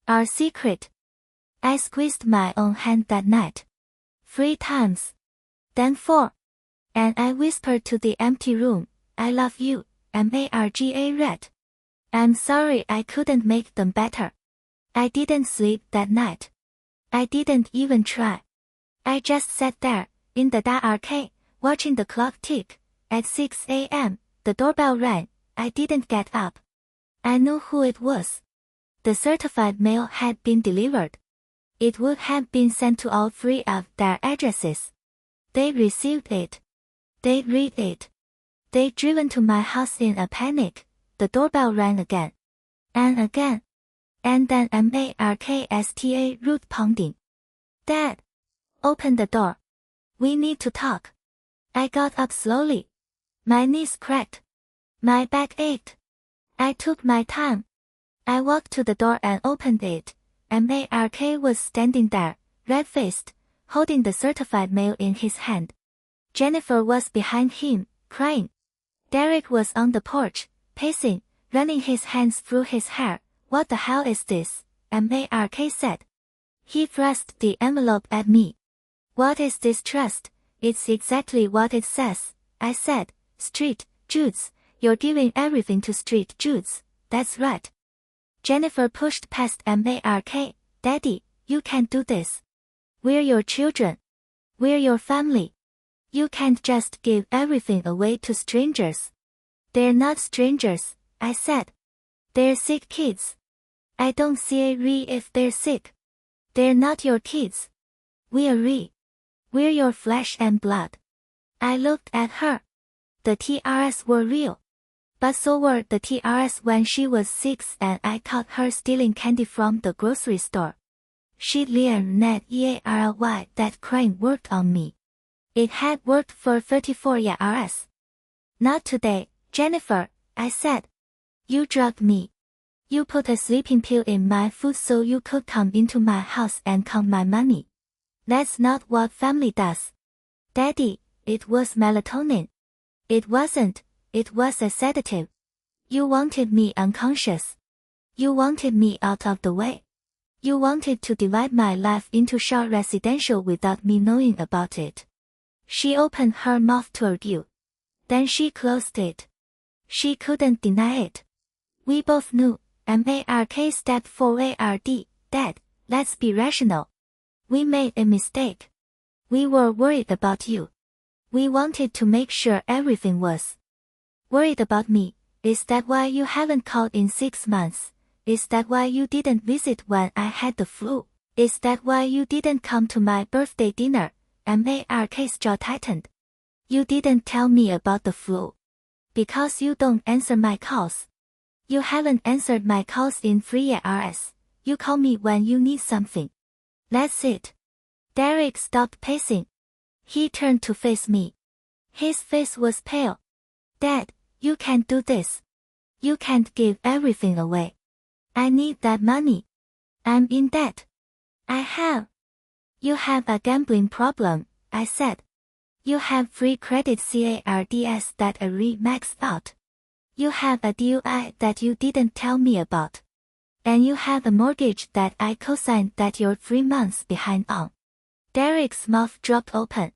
Our secret. I squeezed my own hand that night. 3 times. Then 4. And I whispered to the empty room, I love you, marga red. I'm sorry I couldn't make them better. I didn't sleep that night. I didn't even try. I just sat there, in the dark, watching the clock tick. At 6 a.m., the doorbell rang. I didn't get up. I knew who it was. The certified mail had been delivered. It would have been sent to all three of their addresses. They received it. They'd read it. They'd driven to my house in a panic. The doorbell rang again. And again. And then marksta root pounding. Dad! Open the door. We need to talk. I got up slowly. My knees cracked. My back ached. I took my time. I walked to the door and opened it. Mark was standing there, red-faced, holding the certified mail in his hand. Jennifer was behind him, crying. Derek was on the porch, pacing, running his hands through his hair. What the hell is this? Mark said. He thrust the envelope at me. What is this trust? It's exactly what it says, I said. Street Judes. You're giving everything to Street Judes. That's right. Jennifer pushed past Mark. Daddy, you can't do this. We're your children. We're your family. You can't just give everything away to strangers. They're not strangers, I said. They're sick kids. I don't see a re if they're sick. They're not your kids. We're your flesh and blood. I looked at her. The TRS were real. But so were the TRS when she was 6 and I caught her stealing candy from the grocery store. She'd learned EARLY that crime worked on me. It had worked for 34 years. Not today, Jennifer, I said. You drugged me. You put a sleeping pill in my food so you could come into my house and count my money. That's not what family does. Daddy, it was melatonin. It wasn't. It was a sedative. You wanted me unconscious. You wanted me out of the way. You wanted to divide my life into short residential without me knowing about it. She opened her mouth toward you. Then she closed it. She couldn't deny it. We both knew. Mark stepped forward. Dad, let's be rational. We made a mistake. We were worried about you. We wanted to make sure everything was. Worried about me? Is that why you haven't called in 6 months? Is that why you didn't visit when I had the flu? Is that why you didn't come to my birthday dinner? Mark's jaw tightened. You didn't tell me about the flu. Because you don't answer my calls. You haven't answered my calls in 3 years. You call me when you need something. That's it. Derek stopped pacing. He turned to face me. His face was pale. Dad, you can't do this. You can't give everything away. I need that money. I'm in debt. You have a gambling problem, I said. You have free credit cards that are maxed out. You have a DUI that you didn't tell me about. And you have a mortgage that I co-signed that you're 3 months behind on. Derek's mouth dropped open.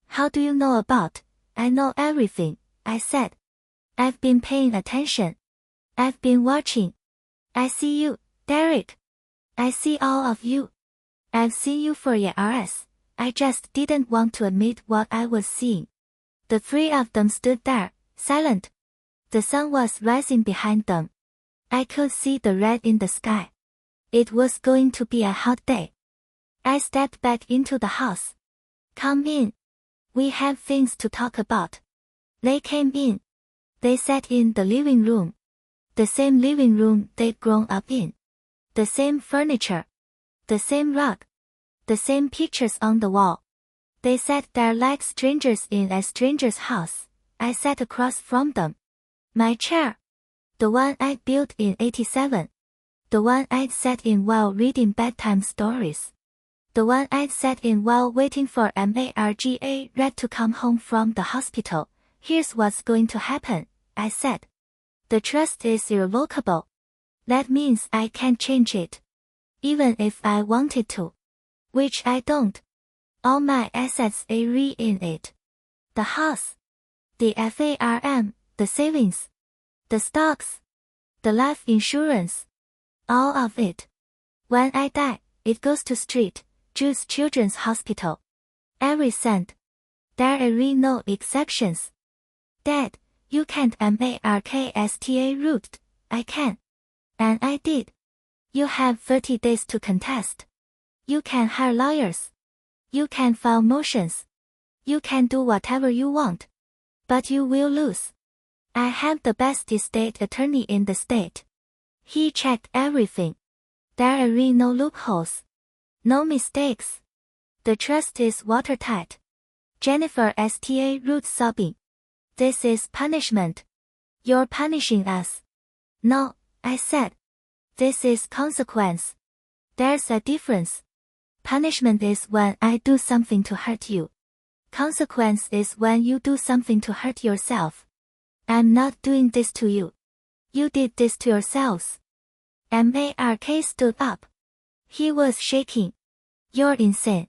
How do you know about? I know everything, I said. I've been paying attention. I've been watching. I see you, Derek. I see all of you. I've seen you for years. I just didn't want to admit what I was seeing. The 3 of them stood there, silent. The sun was rising behind them. I could see the red in the sky. It was going to be a hot day. I stepped back into the house. Come in. We have things to talk about. They came in. They sat in the living room. The same living room they'd grown up in. The same furniture. The same rug. The same pictures on the wall. They sat there like strangers in a stranger's house. I sat across from them. My chair. The one I'd built in '87. The one I'd sat in while reading bedtime stories. The one I'd sat in while waiting for MARGA Red to come home from the hospital. Here's what's going to happen, I said. The trust is irrevocable. That means I can't change it. Even if I wanted to. Which I don't. All my assets are in it. The house. The farm, the savings. The stocks. The life insurance. All of it. When I die, it goes to St. Jude's Children's Hospital. Every cent. There are no exceptions. Dad, you can't marksta root. I can. And I did. You have 30 days to contest. You can hire lawyers. You can file motions. You can do whatever you want. But you will lose. I have the best estate attorney in the state. He checked everything. There are no loopholes. No mistakes. The trust is watertight. Jennifer Sta Root sobbing. This is punishment. You're punishing us. No, I said. This is consequence. There's a difference. Punishment is when I do something to hurt you. Consequence is when you do something to hurt yourself. I'm not doing this to you. You did this to yourselves. Mark stood up. He was shaking. You're insane.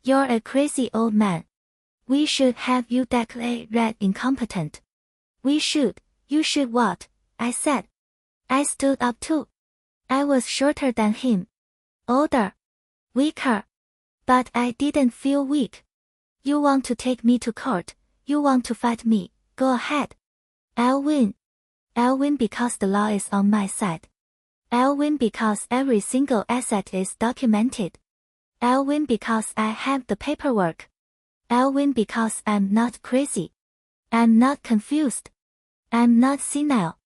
You're a crazy old man. We should have you declared incompetent. We should. You should what? I said. I stood up too. I was shorter than him. Older. Weaker. But I didn't feel weak. You want to take me to court. You want to fight me. Go ahead. I'll win. I'll win because the law is on my side. I'll win because every single asset is documented. I'll win because I have the paperwork. I'll win because I'm not crazy. I'm not confused. I'm not senile.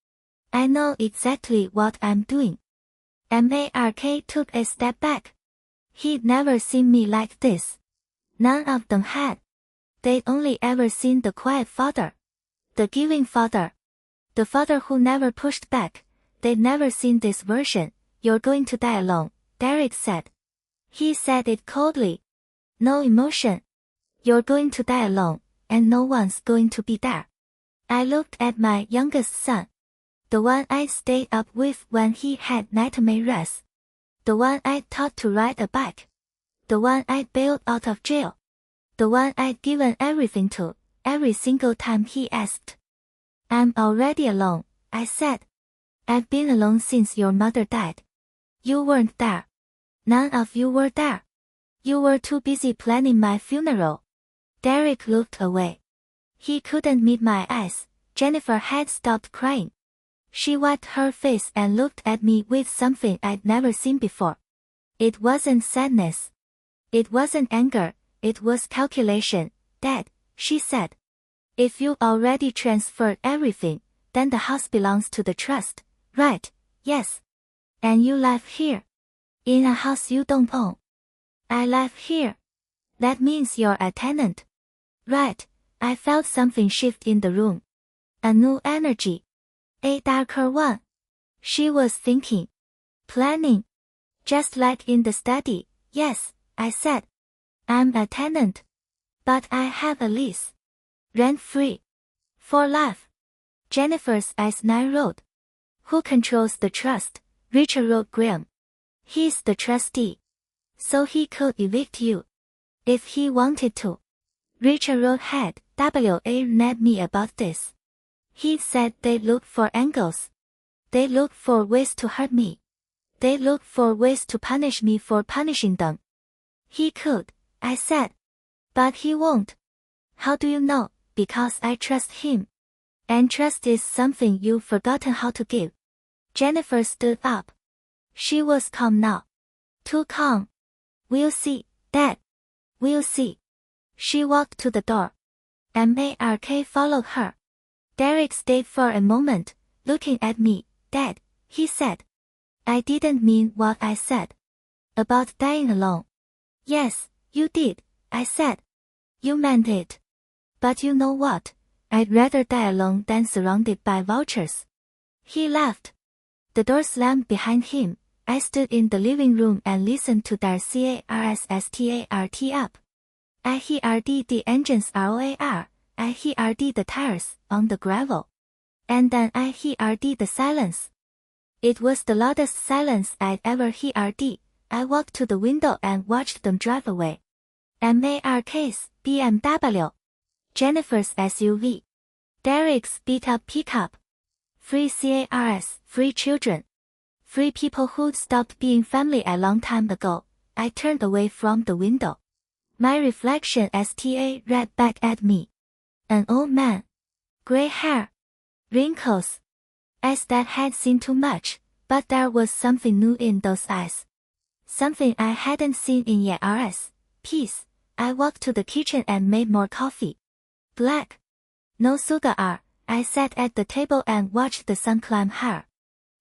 I know exactly what I'm doing. Mark took a step back. He'd never seen me like this. None of them had. They'd only ever seen the quiet father. The giving father. The father who never pushed back. They'd never seen this version. You're going to die alone, Derek said. He said it coldly. No emotion. You're going to die alone, and no one's going to be there. I looked at my youngest son. The one I stayed up with when he had nightmares. The one I taught to ride a bike. The one I bailed out of jail. The one I'd given everything to, every single time he asked. I'm already alone, I said. I've been alone since your mother died. You weren't there. None of you were there. You were too busy planning my funeral. Derek looked away. He couldn't meet my eyes. Jennifer had stopped crying. She wiped her face and looked at me with something I'd never seen before. It wasn't sadness. It wasn't anger, it was calculation. Dad, she said. If you already transferred everything, then the house belongs to the trust, right? Yes. And you live here. In a house you don't own. I live here. That means you're a tenant. Right. I felt something shift in the room. A new energy. A darker one. She was thinking. Planning. Just like in the study. Yes, I said. I'm a tenant. But I have a lease. Rent-free. For life. Jennifer's eyes narrowed. Who controls the trust? Richard wrote Graham. He's the trustee. So he could evict you. If he wanted to. Richard wrote had WA me about this. He said they'd look for angles. They'd look for ways to hurt me. They'd look for ways to punish me for punishing them. He could, I said. But he won't. How do you know? Because I trust him. And trust is something you've forgotten how to give. Jennifer stood up. She was calm now. Too calm. We'll see, Dad. We'll see. She walked to the door. Mark followed her. Derek stayed for a moment, looking at me. Dad, he said. I didn't mean what I said. About dying alone. Yes, you did, I said. You meant it. But you know what? I'd rather die alone than surrounded by vultures. He laughed. The door slammed behind him. I stood in the living room and listened to their CARSSTART up. I heard the engines ROAR. I heard the tires on the gravel. And then I heard the silence. It was the loudest silence I'd ever heard. I walked to the window and watched them drive away. Mark's BMW. Jennifer's SUV. Derek's beat-up pickup. Free CARS, free children. Free people who'd stopped being family a long time ago. I turned away from the window. My reflection STA read back at me. An old man. Gray hair. Wrinkles. Eyes that had seen too much, but there was something new in those eyes. Something I hadn't seen in years. Peace. I walked to the kitchen and made more coffee. Black. No sugar. I sat at the table and watched the sun climb higher.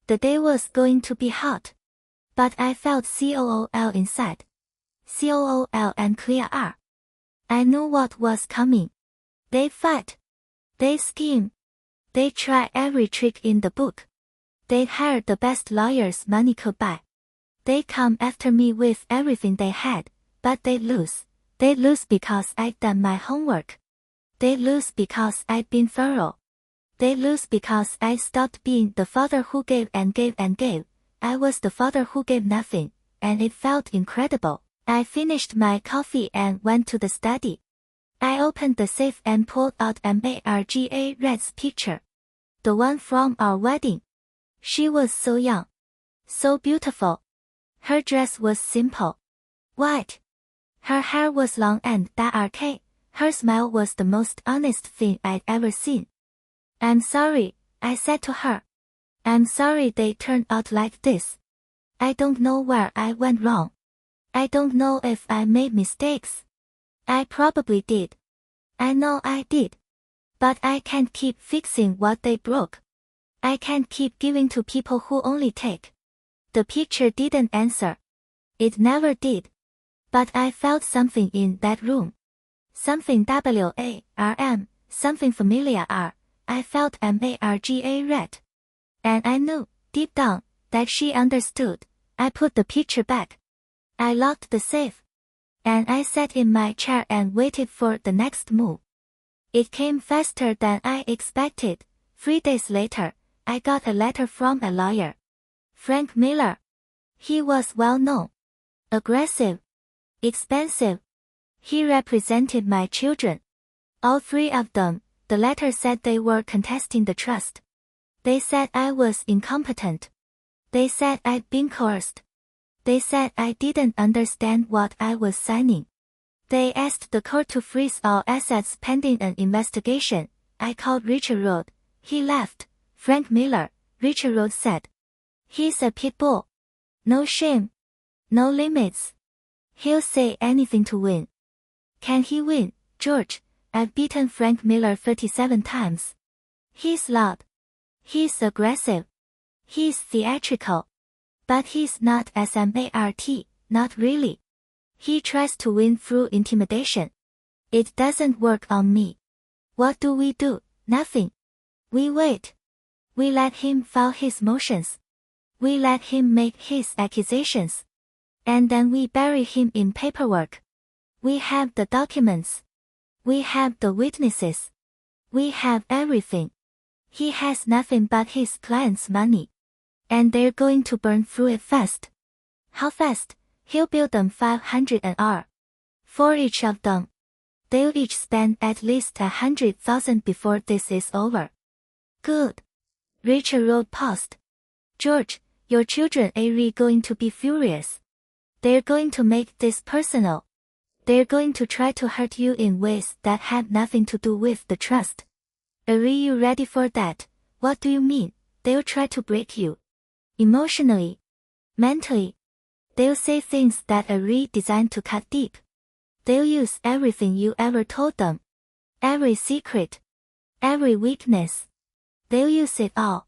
The day was going to be hot. But I felt COOL inside. COOL and clear R. I knew what was coming. They fight. They scheme. They try every trick in the book. They hired the best lawyers money could buy. They come after me with everything they had, but they lose. They lose because I'd done my homework. They lose because I'd been thorough. They lose because I stopped being the father who gave and gave and gave. I was the father who gave nothing, and it felt incredible. I finished my coffee and went to the study. I opened the safe and pulled out Marga Red's picture. The one from our wedding. She was so young. So beautiful. Her dress was simple. White. Her hair was long and dark. Her smile was the most honest thing I'd ever seen. I'm sorry, I said to her. I'm sorry they turned out like this. I don't know where I went wrong. I don't know if I made mistakes. I probably did. I know I did. But I can't keep fixing what they broke. I can't keep giving to people who only take. The picture didn't answer. It never did. But I felt something in that room. Something WARM, something familiar. I felt Marga Red. And I knew, deep down, that she understood. I put the picture back. I locked the safe. And I sat in my chair and waited for the next move. It came faster than I expected. 3 days later, I got a letter from a lawyer. Frank Miller. He was well known. Aggressive. Expensive. He represented my children. All 3 of them. The letter said they were contesting the trust. They said I was incompetent. They said I'd been coerced. They said I didn't understand what I was signing. They asked the court to freeze all assets pending an investigation. I called Richard Road. He laughed. Frank Miller, Richard Road said. He's a pit bull. No shame. No limits. He'll say anything to win. Can he win, George? I've beaten Frank Miller 37 times. He's loud. He's aggressive. He's theatrical. But he's not smart, not really. He tries to win through intimidation. It doesn't work on me. What do? Nothing. We wait. We let him file his motions. We let him make his accusations. And then we bury him in paperwork. We have the documents. We have the witnesses. We have everything. He has nothing but his client's money. And they're going to burn through it fast. How fast? He'll bill them $500 an hour. For each of them. They'll each spend at least $100,000 before this is over. Good. Richard Road paused. George, your children are going to be furious. They're going to make this personal. They're going to try to hurt you in ways that have nothing to do with the trust. Are you ready for that? What do you mean? They'll try to break you. Emotionally. Mentally. They'll say things that are designed to cut deep. They'll use everything you ever told them. Every secret. Every weakness. They'll use it all.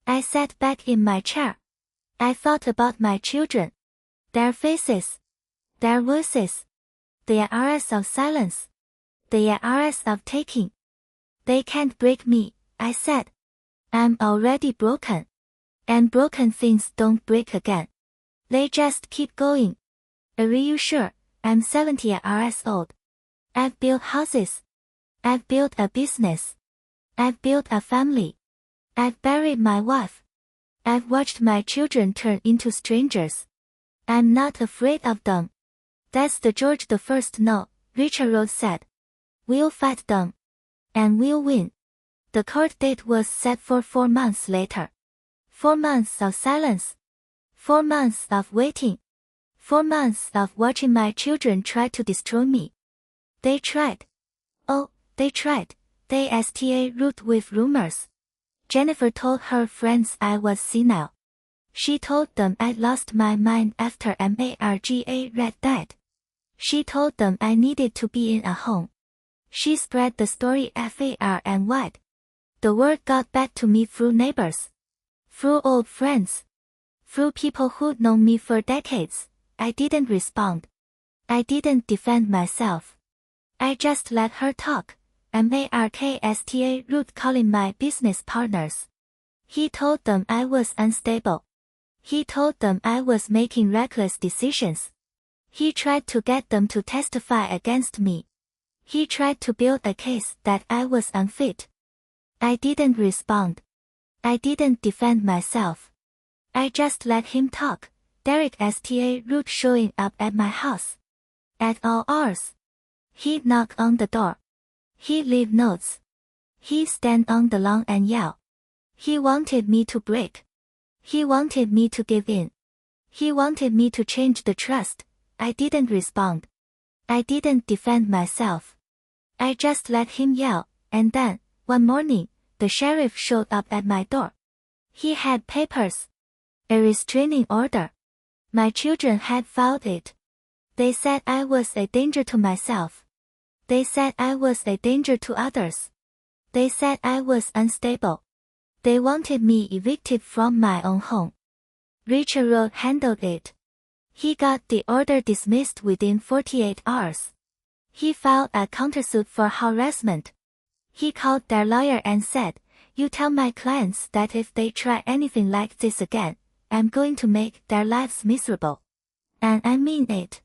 I sat back in my chair. I thought about my children. Their faces. Their voices. The hours of silence. The hours of taking. They can't break me, I said. I'm already broken. And broken things don't break again. They just keep going. Are you sure? I'm 70 years old. I've built houses. I've built a business. I've built a family. I've buried my wife. I've watched my children turn into strangers. I'm not afraid of them. That's the George the First. No, Richard Road said. We'll fight them. And we'll win. The court date was set for 4 months later. 4 months of silence. 4 months of waiting. 4 months of watching my children try to destroy me. They tried. Oh, they tried. They root with rumors. Jennifer told her friends I was senile. She told them I'd lost my mind after Marga Red died. She told them I needed to be in a home. She spread the story far and wide. The word got back to me through neighbors, through old friends, through people who'd known me for decades. I didn't respond. I didn't defend myself. I just let her talk. Marksta root calling my business partners. He told them I was unstable. He told them I was making reckless decisions. He tried to get them to testify against me. He tried to build a case that I was unfit. I didn't respond. I didn't defend myself. I just let him talk. Derek Sta root showing up at my house. At all hours. He'd knock on the door. He'd leave notes. He'd stand on the lawn and yell. He wanted me to break. He wanted me to give in. He wanted me to change the trust. I didn't respond. I didn't defend myself. I just let him yell, and then, one morning, the sheriff showed up at my door. He had papers. A restraining order. My children had filed it. They said I was a danger to myself. They said I was a danger to others. They said I was unstable. They wanted me evicted from my own home. Richard handled it. He got the order dismissed within 48 hours. He filed a countersuit for harassment. He called their lawyer and said, "You tell my clients that if they try anything like this again, I'm going to make their lives miserable." And I mean it.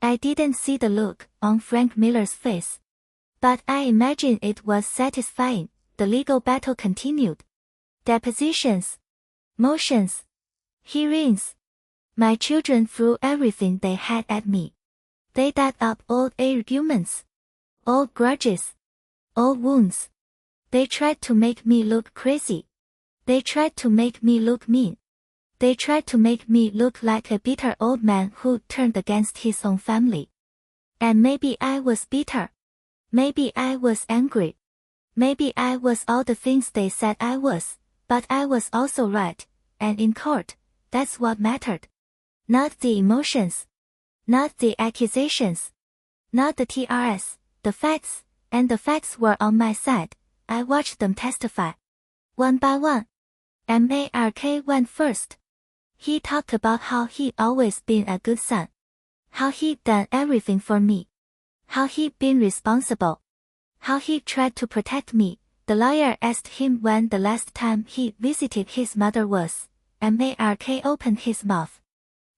I didn't see the look on Frank Miller's face. But I imagine it was satisfying. The legal battle continued. Depositions. Motions. Hearings. My children threw everything they had at me. They dug up old arguments. Old grudges. Old wounds. They tried to make me look crazy. They tried to make me look mean. They tried to make me look like a bitter old man who turned against his own family. And maybe I was bitter. Maybe I was angry. Maybe I was all the things they said I was, but I was also right, and in court, that's what mattered. Not the emotions. Not the accusations. Not the TRS, the facts, and the facts were on my side. I watched them testify. One by one. Mark went first. He talked about how he'd always been a good son. How he'd done everything for me. How he'd been responsible. How he tried to protect me. The lawyer asked him when the last time he visited his mother was. Mark opened his mouth.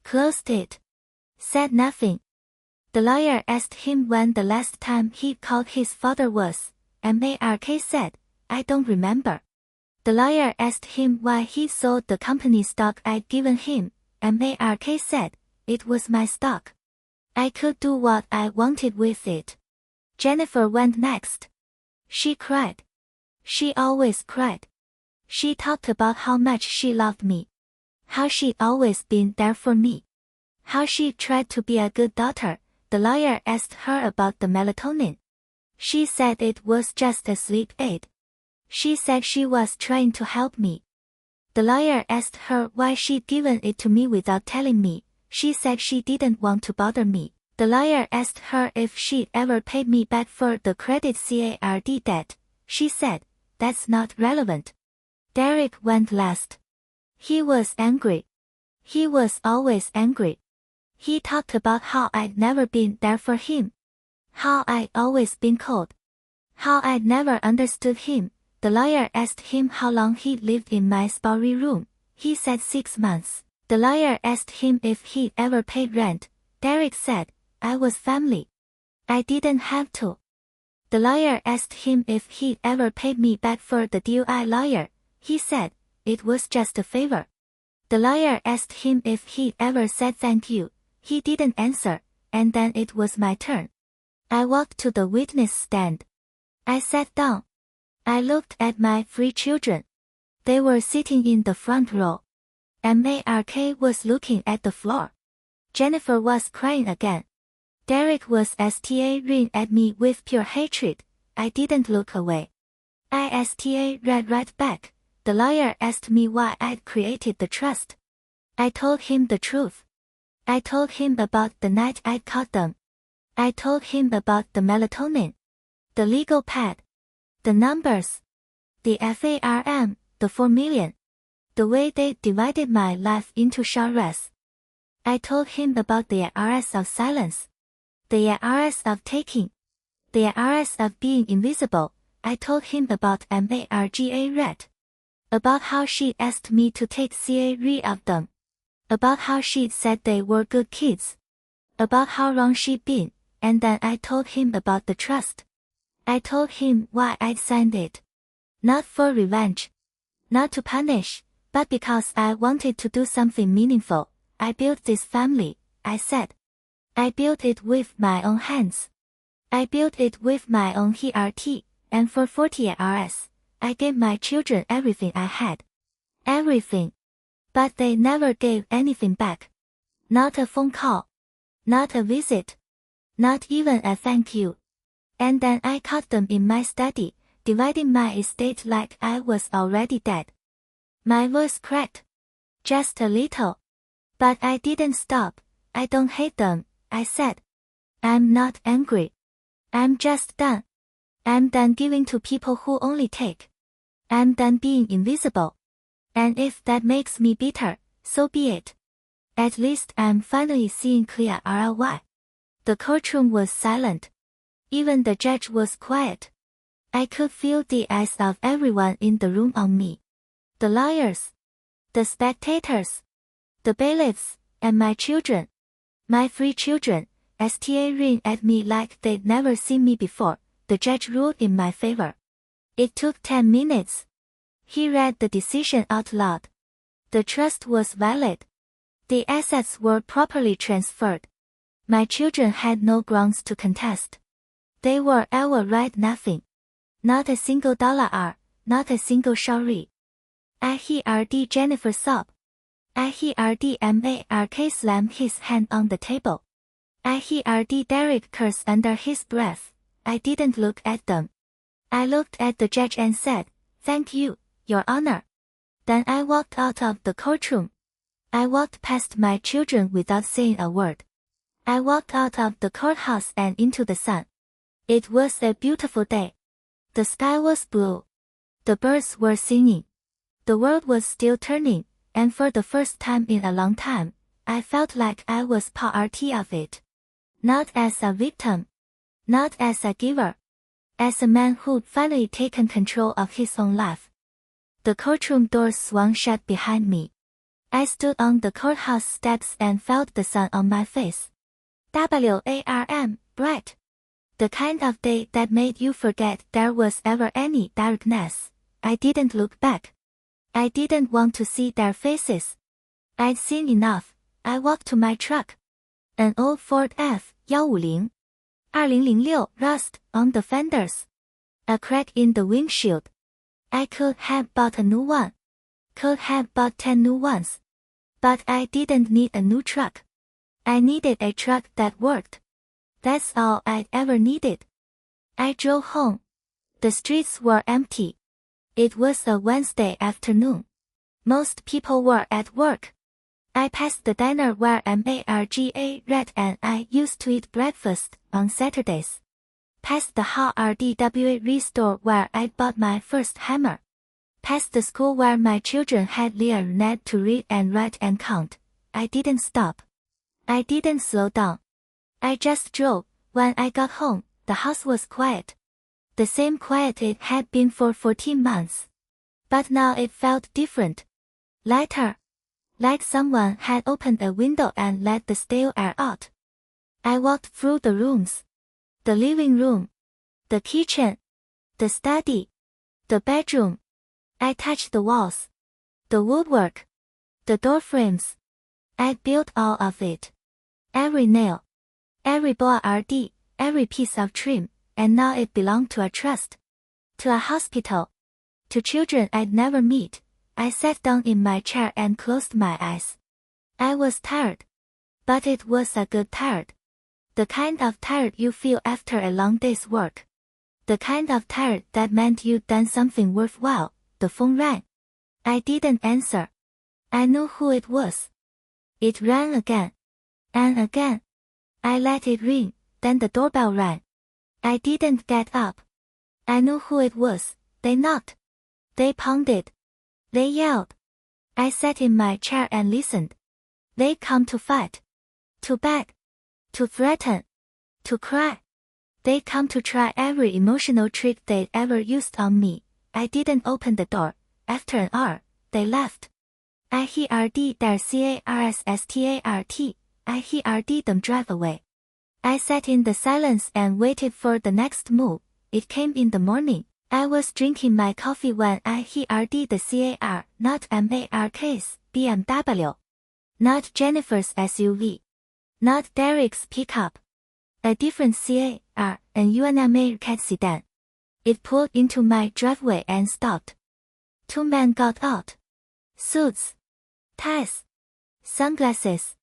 Closed it. Said nothing. The lawyer asked him when the last time he called his father was. Mark said, "I don't remember." The lawyer asked him why he sold the company stock I'd given him. Mark said, "It was my stock. I could do what I wanted with it." Jennifer went next. She cried. She always cried. She talked about how much she loved me. How she'd always been there for me. How she tried to be a good daughter. The lawyer asked her about the melatonin. She said it was just a sleep aid. She said she was trying to help me. The lawyer asked her why she'd given it to me without telling me. She said she didn't want to bother me. The lawyer asked her if she'd ever paid me back for the credit card debt. She said, "That's not relevant." Derek went last. He was angry. He was always angry. He talked about how I'd never been there for him. How I'd always been cold. How I'd never understood him. The lawyer asked him how long he'd lived in my spare room. He said 6 months. The lawyer asked him if he'd ever paid rent. Derek said, "I was family. I didn't have to." The lawyer asked him if he'd ever paid me back for the deal I lawyer. He said, "It was just a favor." The lawyer asked him if he'd ever said thank you. He didn't answer, and then it was my turn. I walked to the witness stand. I sat down. I looked at my 3 children. They were sitting in the front row. Mark was looking at the floor. Jennifer was crying again. Derek was staring at me with pure hatred. I didn't look away. I read right back. The lawyer asked me why I'd created the trust. I told him the truth. I told him about the night I'd caught them. I told him about the melatonin, the legal pad, the numbers, the FARM, the 4 million, the way they divided my life into genres. I told him about the IRS of silence, the IRS of taking, the IRS of being invisible. I told him about Marga Red, about how she asked me to take CA of them, about how she said they were good kids, about how wrong she'd been, and then I told him about the trust. I told him why I'd signed it. Not for revenge. Not to punish, but because I wanted to do something meaningful. I built this family, I said. I built it with my own hands. I built it with my own heart, and for 40 years, I gave my children everything I had. Everything. But they never gave anything back. Not a phone call. Not a visit. Not even a thank you. And then I caught them in my study, dividing my estate like I was already dead. My voice cracked. Just a little. But I didn't stop. I don't hate them, I said. I'm not angry. I'm just done. I'm done giving to people who only take. I'm done being invisible. And if that makes me bitter, so be it. At least I'm finally seeing clear ROI. The courtroom was silent. Even the judge was quiet. I could feel the eyes of everyone in the room on me. The lawyers, the spectators, the bailiffs, and my children. My 3 children, staring at me like they'd never seen me before. The judge ruled in my favor. It took 10 minutes. He read the decision out loud. The trust was valid. The assets were properly transferred. My children had no grounds to contest. I will write nothing. Not a single $, not a single sorry. I heard Jennifer sob. I heard Mark slam his hand on the table. I heard Derek curse under his breath. I didn't look at them. I looked at the judge and said, "Thank you, Your Honor." Then I walked out of the courtroom. I walked past my children without saying a word. I walked out of the courthouse and into the sun. It was a beautiful day. The sky was blue. The birds were singing. The world was still turning, and for the first time in a long time, I felt like I was part of it. Not as a victim. Not as a giver. As a man who'd finally taken control of his own life. The courtroom doors swung shut behind me. I stood on the courthouse steps and felt the sun on my face. Warm, bright. The kind of day that made you forget there was ever any darkness. I didn't look back. I didn't want to see their faces. I'd seen enough. I walked to my truck. An old Ford F-150. 2006 rust on the fenders. A crack in the windshield. I could have bought a new one. Could have bought 10 new ones. But I didn't need a new truck. I needed a truck that worked. That's all I'd ever needed. I drove home. The streets were empty. It was a Wednesday afternoon. Most people were at work. I passed the diner where Marga Red and I used to eat breakfast on Saturdays. Past the hardware store where I'd bought my first hammer. Past the school where my children had learned to read and write and count. I didn't stop. I didn't slow down. I just drove. When I got home, the house was quiet. The same quiet it had been for 14 months. But now it felt different. Lighter. Like someone had opened a window and let the stale air out. I walked through the rooms. The living room. The kitchen. The study. The bedroom. I touched the walls. The woodwork. The door frames. I built all of it. Every nail. Every board, every piece of trim, and now it belonged to a trust. To a hospital. To children I'd never meet. I sat down in my chair and closed my eyes. I was tired. But it was a good tired. The kind of tired you feel after a long day's work. The kind of tired that meant you'd done something worthwhile. The phone rang. I didn't answer. I knew who it was. It rang again. And again. I let it ring, then the doorbell rang. I didn't get up. I knew who it was. They knocked. They pounded. They yelled. I sat in my chair and listened. They come to fight. To beg. To threaten. To cry. They come to try every emotional trick they'd ever used on me. I didn't open the door. After an hour, they left. I heard their carstart. I heard them drive away. I sat in the silence and waited for the next move. It came in the morning. I was drinking my coffee when I heard the car, not Mark's BMW. Not Jennifer's SUV. Not Derek's pickup. A different car, an Underdog sedan. It pulled into my driveway and stopped. Two men got out. Suits. Ties. Sunglasses.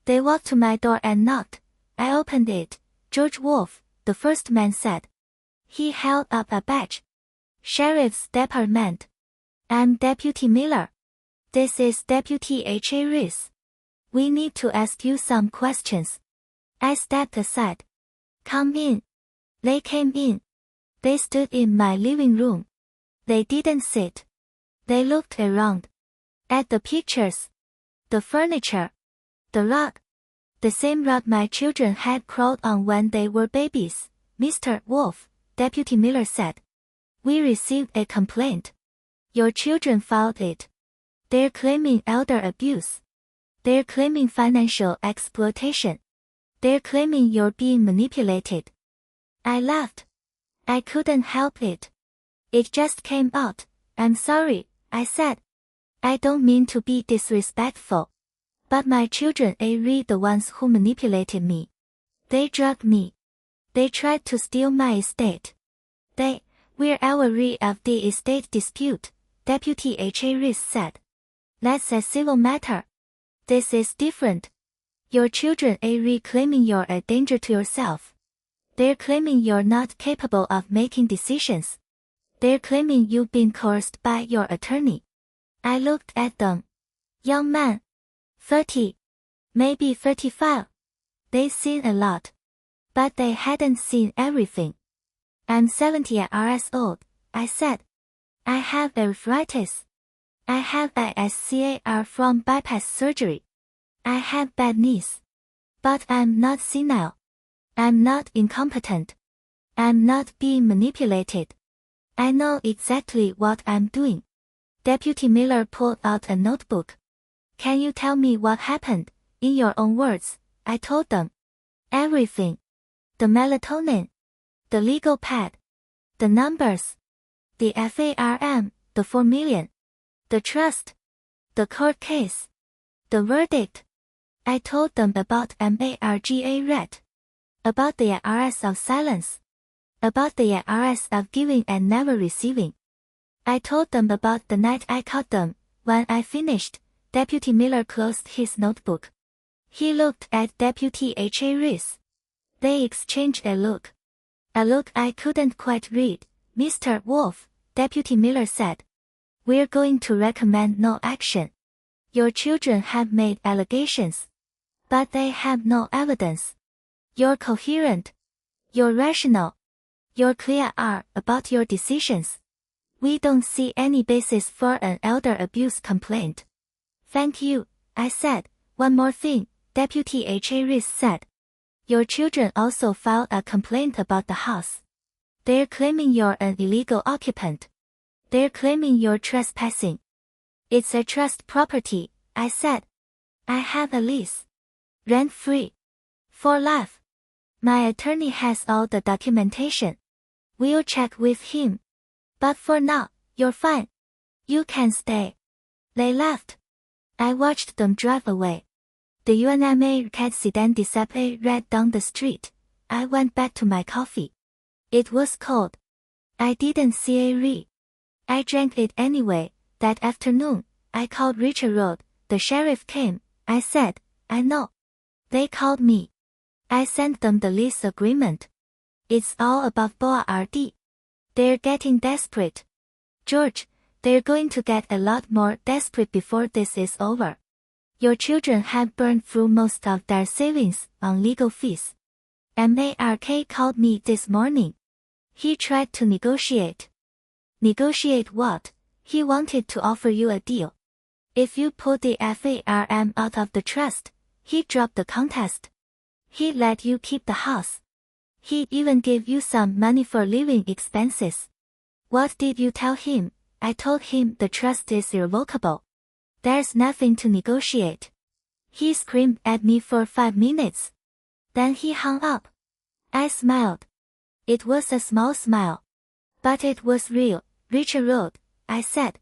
They walked to my door and knocked. I opened it. George Wolfe, the first man said. He held up a badge. Sheriff's Department. I'm Deputy Miller. This is Deputy H.A. Reese. We need to ask you some questions. I stepped aside. Come in. They came in. They stood in my living room. They didn't sit. They looked around. At the pictures. The furniture. The rug. The same rug my children had crawled on when they were babies. Mr. Wolfe, Deputy Miller said. We received a complaint. Your children filed it. They're claiming elder abuse. They're claiming financial exploitation. They're claiming you're being manipulated. I laughed. I couldn't help it. It just came out. I'm sorry, I said. I don't mean to be disrespectful. But my children are the ones who manipulated me. They drugged me. They tried to steal my estate. We're aware of the estate dispute, Deputy H.A. Reese said. That's a civil matter. This is different. Your children are claiming you're a danger to yourself. They're claiming you're not capable of making decisions. They're claiming you've been coerced by your attorney. I looked at them. Young man. 30. Maybe 35. They've seen a lot. But they hadn't seen everything. I'm 70 years old, I said. I have arthritis. I have a scar from bypass surgery. I have bad knees. But I'm not senile. I'm not incompetent. I'm not being manipulated. I know exactly what I'm doing. Deputy Miller pulled out a notebook. Can you tell me what happened, in your own words? I told them. Everything. The melatonin. The legal pad. The numbers. The FARM, the 4 million. The trust. The court case. The verdict. I told them about MARGA rat. About the IRS of silence. About the IRS of giving and never receiving. I told them about the night I caught them. When I finished, Deputy Miller closed his notebook. He looked at Deputy H.A. Reese. They exchanged a look. A look I couldn't quite read. Mr. Wolfe, Deputy Miller said. We're going to recommend no action. Your children have made allegations. But they have no evidence. You're coherent. You're rational. You're clear about your decisions. We don't see any basis for an elder abuse complaint. Thank you, I said. One more thing, Deputy H.A. Reese said. Your children also filed a complaint about the house. They're claiming you're an illegal occupant. They're claiming you're trespassing. It's a trust property, I said. I have a lease. Rent-free. For life. My attorney has all the documentation. We'll check with him. But for now, you're fine. You can stay. They left. I watched them drive away. The Underdog sedan disappeared right down the street. I went back to my coffee. It was cold. I didn't see a re. I drank it anyway. That afternoon, I called Richard Road. The sheriff came. I said, I know. They called me. I sent them the lease agreement. It's all above board. They're getting desperate. George, they're going to get a lot more desperate before this is over. Your children have burned through most of their savings on legal fees. Mark called me this morning. He tried to negotiate. Negotiate what? He wanted to offer you a deal. If you pull the farm out of the trust, he'd drop the contest. He'd let you keep the house. He'd even give you some money for living expenses. What did you tell him? I told him the trust is irrevocable. There's nothing to negotiate. He screamed at me for 5 minutes. Then he hung up. I smiled. It was a small smile. But it was real. Richard Road, I said.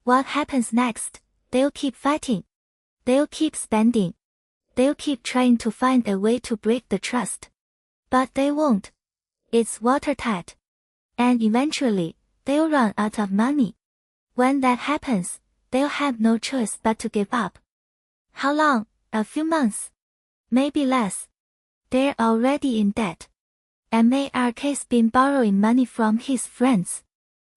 What happens next? They'll keep fighting. They'll keep spending. They'll keep trying to find a way to break the trust. But they won't. It's watertight. And eventually, they'll run out of money. When that happens, they'll have no choice but to give up. How long? A few months. Maybe less. They're already in debt. Mark's been borrowing money from his friends.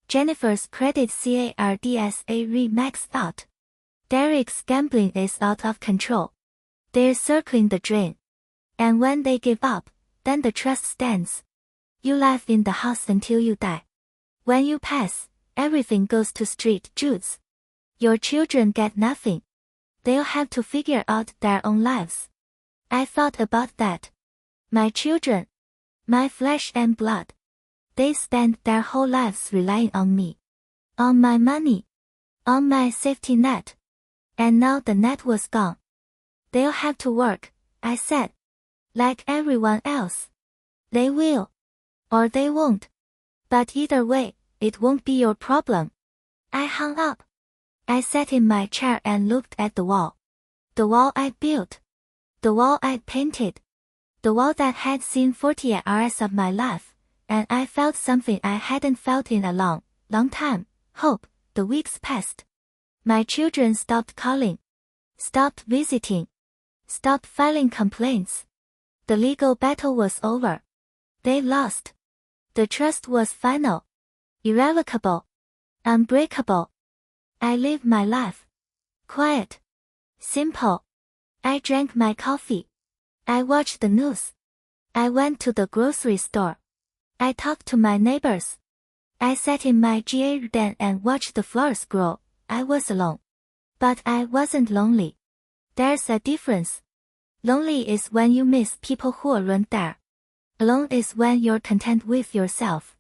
Jennifer's credit cards maxed out. Derek's gambling is out of control. They're circling the drain. And when they give up, then the trust stands. You live in the house until you die. When you pass, everything goes to Street Jude's. Your children get nothing. They'll have to figure out their own lives. I thought about that. My children. My flesh and blood. They spend their whole lives relying on me. On my money. On my safety net. And now the net was gone. They'll have to work, I said. Like everyone else. They will. Or they won't. But either way, it won't be your problem. I hung up. I sat in my chair and looked at the wall. The wall I'd built. The wall I'd painted. The wall that had seen 40 years of my life, and I felt something I hadn't felt in a long, long time, hope. The weeks passed. My children stopped calling. Stopped visiting. Stopped filing complaints. The legal battle was over. They lost. The trust was final. Irrevocable. Unbreakable. I lived my life. Quiet. Simple. I drank my coffee. I watched the news. I went to the grocery store. I talked to my neighbors. I sat in my garden and watched the flowers grow. I was alone. But I wasn't lonely. There's a difference. Lonely is when you miss people who aren't there. Alone is when you're content with yourself.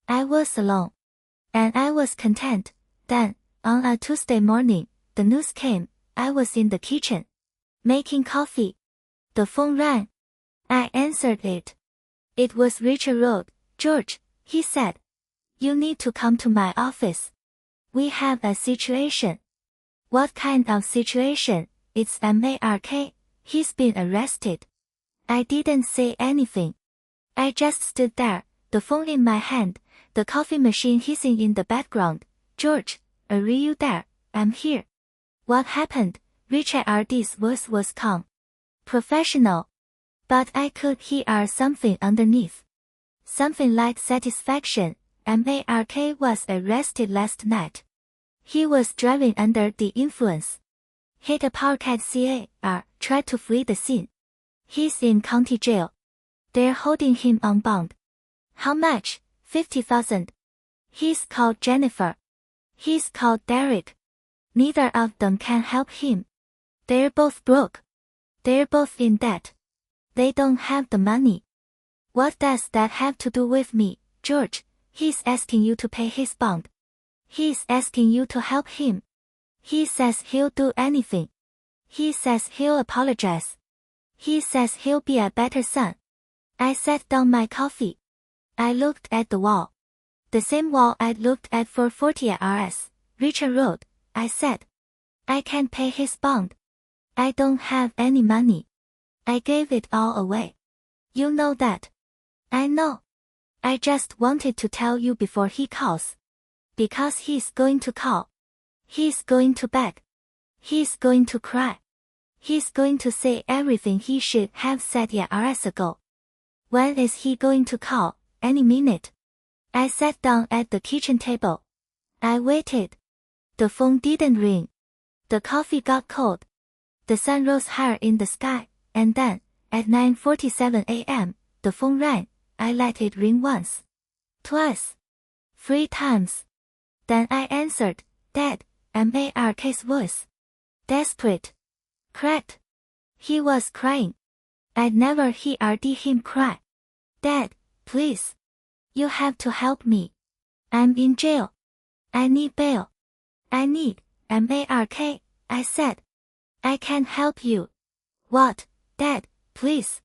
I was alone. And I was content. Then, on a Tuesday morning, the news came. I was in the kitchen. Making coffee. The phone rang. I answered it. It was Richard Road. George, he said. You need to come to my office. We have a situation. What kind of situation? It's Mark. He's been arrested. I didn't say anything. I just stood there, the phone in my hand, the coffee machine hissing in the background. George, are you there? I'm here. What happened? Richard's voice was calm. Professional. But I could hear something underneath. Something like satisfaction. Mark was arrested last night. He was driving under the influence. Hit a parked car, tried to flee the scene. He's in county jail. They're holding him on bond. How much? 50,000. He's called Jennifer. He's called Derek. Neither of them can help him. They're both broke. They're both in debt. They don't have the money. What does that have to do with me, George? He's asking you to pay his bond. He's asking you to help him. He says he'll do anything. He says he'll apologize. He says he'll be a better son. I set down my coffee. I looked at the wall. The same wall I'd looked at for 40 years. Richard Road, I said. I can't pay his bond. I don't have any money. I gave it all away. You know that. I know. I just wanted to tell you before he calls. Because he's going to call. He's going to beg. He's going to cry. He's going to say everything he should have said years ago. When is he going to call? Any minute. I sat down at the kitchen table. I waited. The phone didn't ring. The coffee got cold. The sun rose higher in the sky, and then, at 9:47 a.m., the phone rang. I let it ring once. Twice. 3 times. Then I answered, Dad, Mark's voice. Desperate. Cracked. He was crying. I'd never heard him cry. Dad, please. You have to help me. I'm in jail. I need bail. I need Mark, I said. I can help you. What, Dad, please.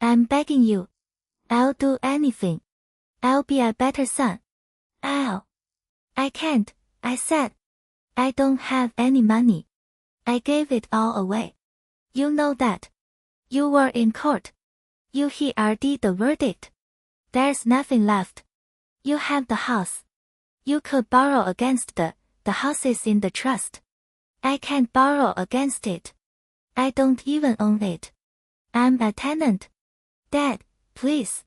I'm begging you. I'll do anything. I'll be a better son. I can't, I said. I don't have any money. I gave it all away. You know that. You were in court. You heard the verdict. There's nothing left. You have the house. You could borrow against the house is in the trust. I can't borrow against it. I don't even own it. I'm a tenant. Dad, please.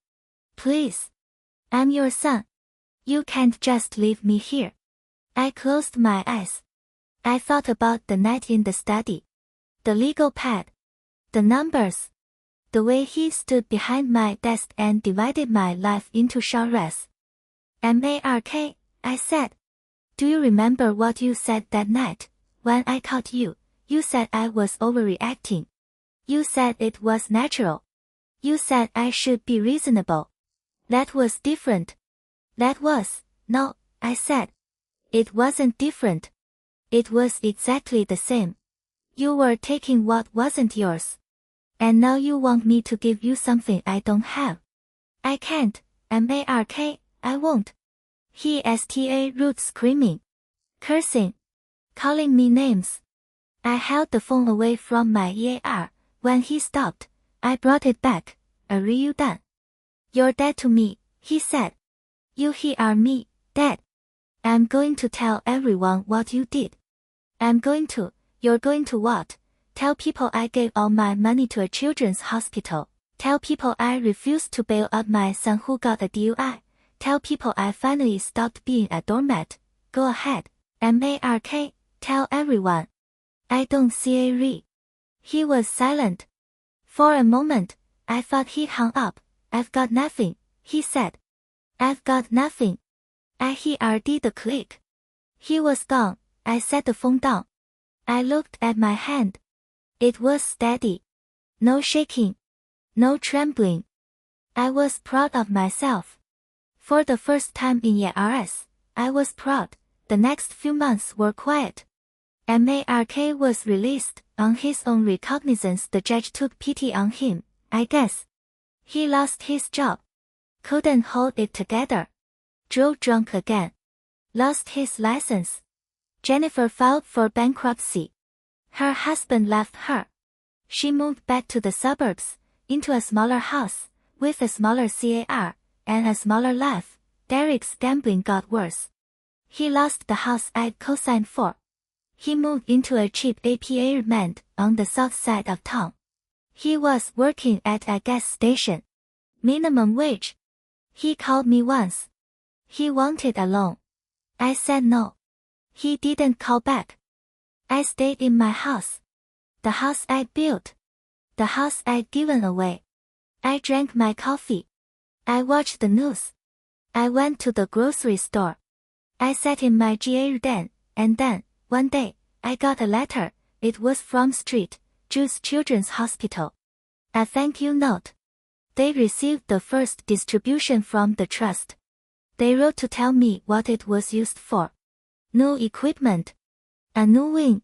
Please. I'm your son. You can't just leave me here. I closed my eyes. I thought about the night in the study. The legal pad. The numbers. The way he stood behind my desk and divided my life into genres. Mark, I said. Do you remember what you said that night? When I caught you, you said I was overreacting. You said it was natural. You said I should be reasonable. That was different. No, I said. It wasn't different. It was exactly the same. You were taking what wasn't yours. And now you want me to give you something I don't have. I can't, Mark, I won't. He root screaming. Cursing. Calling me names. I held the phone away from my ear. When he stopped, I brought it back. Are you done? You're dead to me, he said. You hear me, Dad? I'm going to tell everyone what you did. You're going to what? Tell people I gave all my money to a children's hospital. Tell people I refused to bail out my son who got a DUI. Tell people I finally stopped being a doormat. Go ahead, Mark, tell everyone. I don't see. He was silent. For a moment, I thought he hung up. I've got nothing, he said. I've got nothing. I heard the click. He was gone. I set the phone down. I looked at my hand. It was steady. No shaking. No trembling. I was proud of myself. For the first time in years, I was proud. The next few months were quiet. Mark was released. On his own recognizance, the judge took pity on him, I guess. He lost his job. Couldn't hold it together. Drove drunk again. Lost his license. Jennifer filed for bankruptcy. Her husband left her. She moved back to the suburbs, into a smaller house, with a smaller car, and a smaller life. Derek's gambling got worse. He lost the house I'd co-signed for. He moved into a cheap apartment on the south side of town. He was working at a gas station. Minimum wage. He called me once. He wanted a loan. I said no. He didn't call back. I stayed in my house. The house I'd built. The house I'd given away. I drank my coffee. I watched the news. I went to the grocery store. I sat in my garden, and then, one day, I got a letter. It was from St. Jude's Children's Hospital. A thank you note. They received the first distribution from the trust. They wrote to tell me what it was used for. New equipment. A new wing.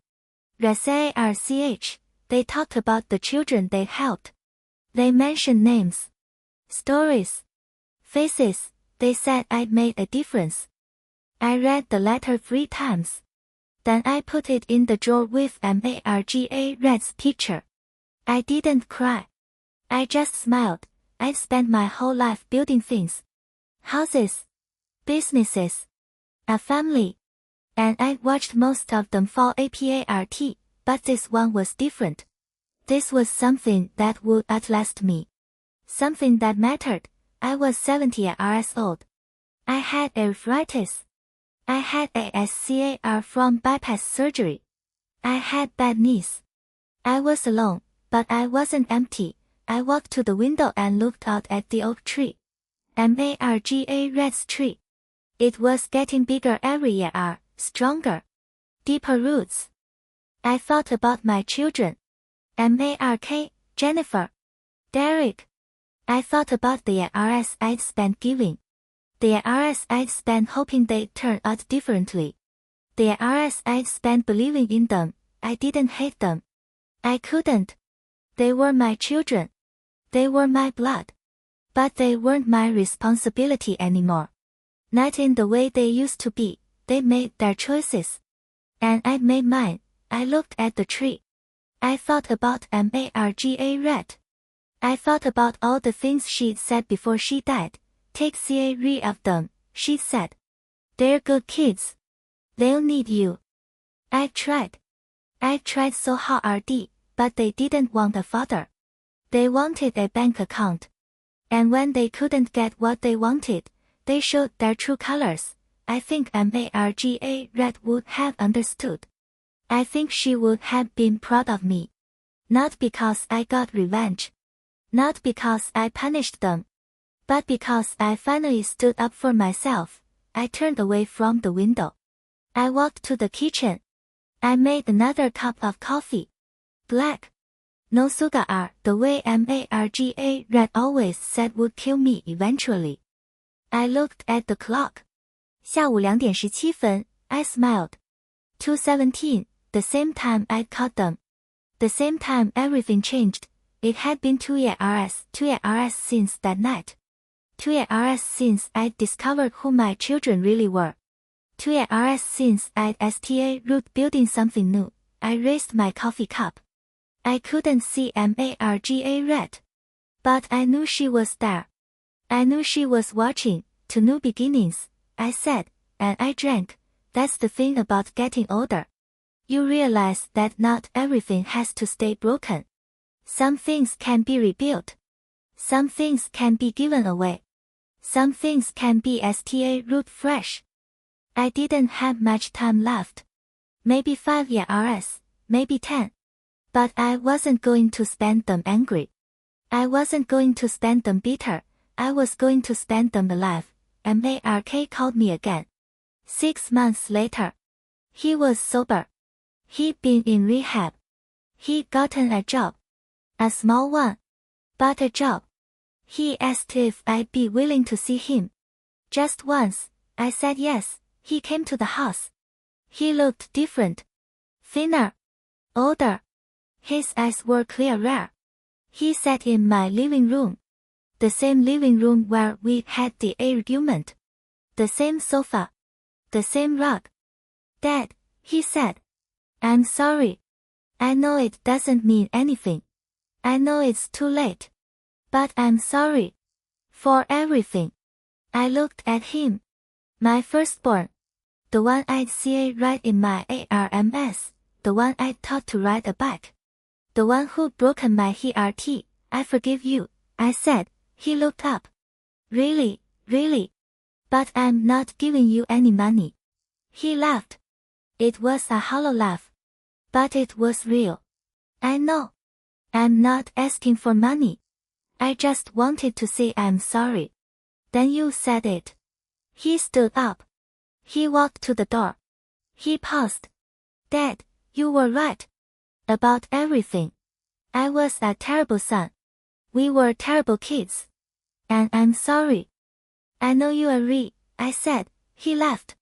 Research. They talked about the children they helped. They mentioned names. Stories. Faces. They said I'd made a difference. I read the letter 3 times. Then I put it in the drawer with Red's picture. I didn't cry. I just smiled. I've spent my whole life building things. houses, businesses, a family. And I watched most of them fall apart, but this one was different. This was something that would outlast me. Something that mattered. I was 70 years old. I had arthritis. I had a scar from bypass surgery. I had bad knees. I was alone, but I wasn't empty. I walked to the window and looked out at the oak tree. Marga red's tree. It was getting bigger every year, stronger, deeper roots. I thought about my children. Mark, Jennifer, Derek. I thought about the years I'd spent giving. The years I'd spent hoping they'd turn out differently. The years I'd spent believing in them. I didn't hate them. I couldn't. They were my children. They were my blood. But they weren't my responsibility anymore. Not in the way they used to be. They made their choices. And I made mine. I looked at the tree. I thought about Marga red. I thought about all the things she'd said before she died. Take care of them, she said. They're good kids. They'll need you. I tried. I tried so hard, but they didn't want a father. They wanted a bank account. And when they couldn't get what they wanted, they showed their true colors. I think Marga red would have understood. I think she would have been proud of me. Not because I got revenge. Not because I punished them. But because I finally stood up for myself. I turned away from the window. I walked to the kitchen. I made another cup of coffee. Black. No sugar, the way Marga red always said would kill me eventually. I looked at the clock. 下午2点17分, I smiled. 2:17, the same time I'd caught them. The same time everything changed. It had been 2 years since that night. 2 years since I'd discovered who my children really were. 2 years since I'd root building something new. I raised my coffee cup. I couldn't see Marga red. But I knew she was there. I knew she was watching. To new beginnings, I said, and I drank. That's the thing about getting older. You realize that not everything has to stay broken. Some things can be rebuilt. Some things can be given away. Some things can be root fresh. I didn't have much time left. Maybe 5 years, maybe 10. But I wasn't going to spend them angry. I wasn't going to spend them bitter. I was going to spend them alive. Mark called me again. 6 months later. He was sober. He'd been in rehab. He'd gotten a job. A small one. But a job. He asked if I'd be willing to see him. Just once, I said yes. He came to the house. He looked different. Thinner. Older. His eyes were clearer. He sat in my living room. The same living room where we had the argument. The same sofa. The same rug. Dad, he said. I'm sorry. I know it doesn't mean anything. I know it's too late. But I'm sorry. For everything. I looked at him. My firstborn. The one I'd see right in my ARMS. The one I'd taught to ride a bike. The one who'd broken my heart. I forgive you, I said. He looked up. Really, really? But I'm not giving you any money. He laughed. It was a hollow laugh. But it was real. I know. I'm not asking for money. I just wanted to say I'm sorry. Then you said it. He stood up. He walked to the door. He paused. Dad, you were right. About everything. I was a terrible son. We were terrible kids. And I'm sorry. I know you are I said. He laughed.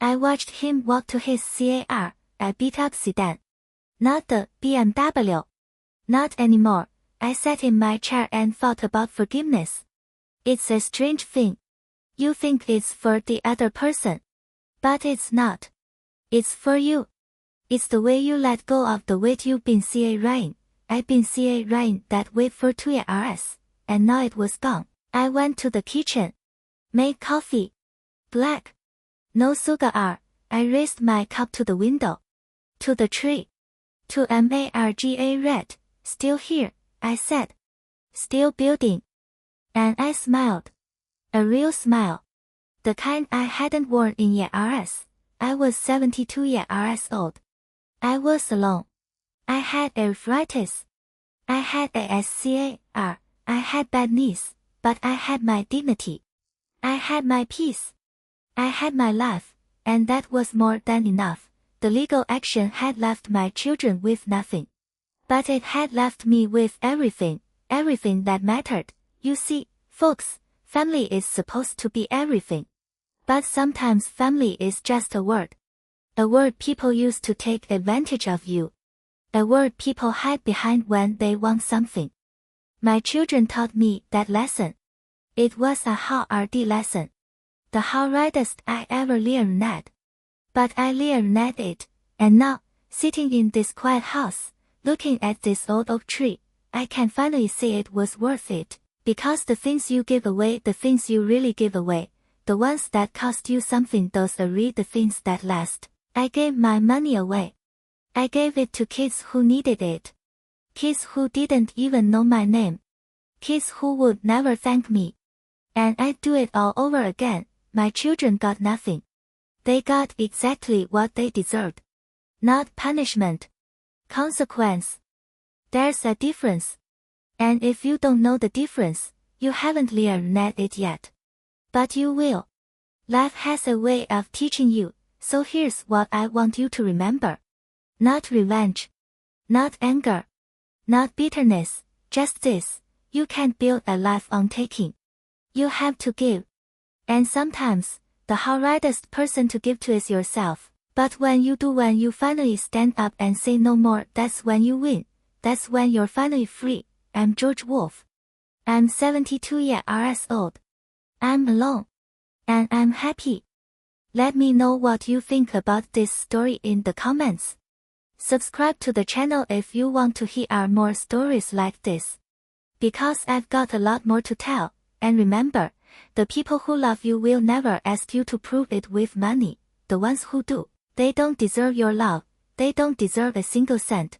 I watched him walk to his car, a beat-up sedan. Not the BMW. Not anymore. I sat in my chair and thought about forgiveness. It's a strange thing. You think it's for the other person. But it's not. It's for you. It's the way you let go of the weight you've been carrying. I've been carrying that weight for 2 years, and now it was gone. I went to the kitchen. Make coffee. Black. No sugar. I raised my cup to the window. To the tree. To Marga red. Still here, I said. Still building. And I smiled. A real smile. The kind I hadn't worn in years. I was 72 years old. I was alone. I had arthritis. I had ASCAR. I had bad knees, but I had my dignity. I had my peace. I had my life, and that was more than enough. The legal action had left my children with nothing. But it had left me with everything, everything that mattered. You see, folks, family is supposed to be everything. But sometimes family is just a word people use to take advantage of you. A word people hide behind when they want something. My children taught me that lesson. It was a hard lesson. The hardest I ever learned. But I learned it, and now, sitting in this quiet house, looking at this old oak tree, I can finally say it was worth it, because the things you give away, the things you really give away, the ones that cost you something, those are really the things that last. I gave my money away. I gave it to kids who needed it. Kids who didn't even know my name. Kids who would never thank me. And I'd do it all over again. My children got nothing. They got exactly what they deserved. Not punishment. Consequence. There's a difference. And if you don't know the difference, you haven't learned it yet. But you will. Life has a way of teaching you, so here's what I want you to remember. Not revenge. Not anger. Not bitterness, just this. You can't build a life on taking. You have to give. And sometimes, the hardest person to give to is yourself. But when you do, when you finally stand up and say no more, that's when you win. That's when you're finally free. I'm George Wolf. I'm 72 years old. I'm alone. And I'm happy. Let me know what you think about this story in the comments. Subscribe to the channel if you want to hear more stories like this. Because I've got a lot more to tell, and remember, the people who love you will never ask you to prove it with money. The ones who do, they don't deserve your love, they don't deserve a single cent.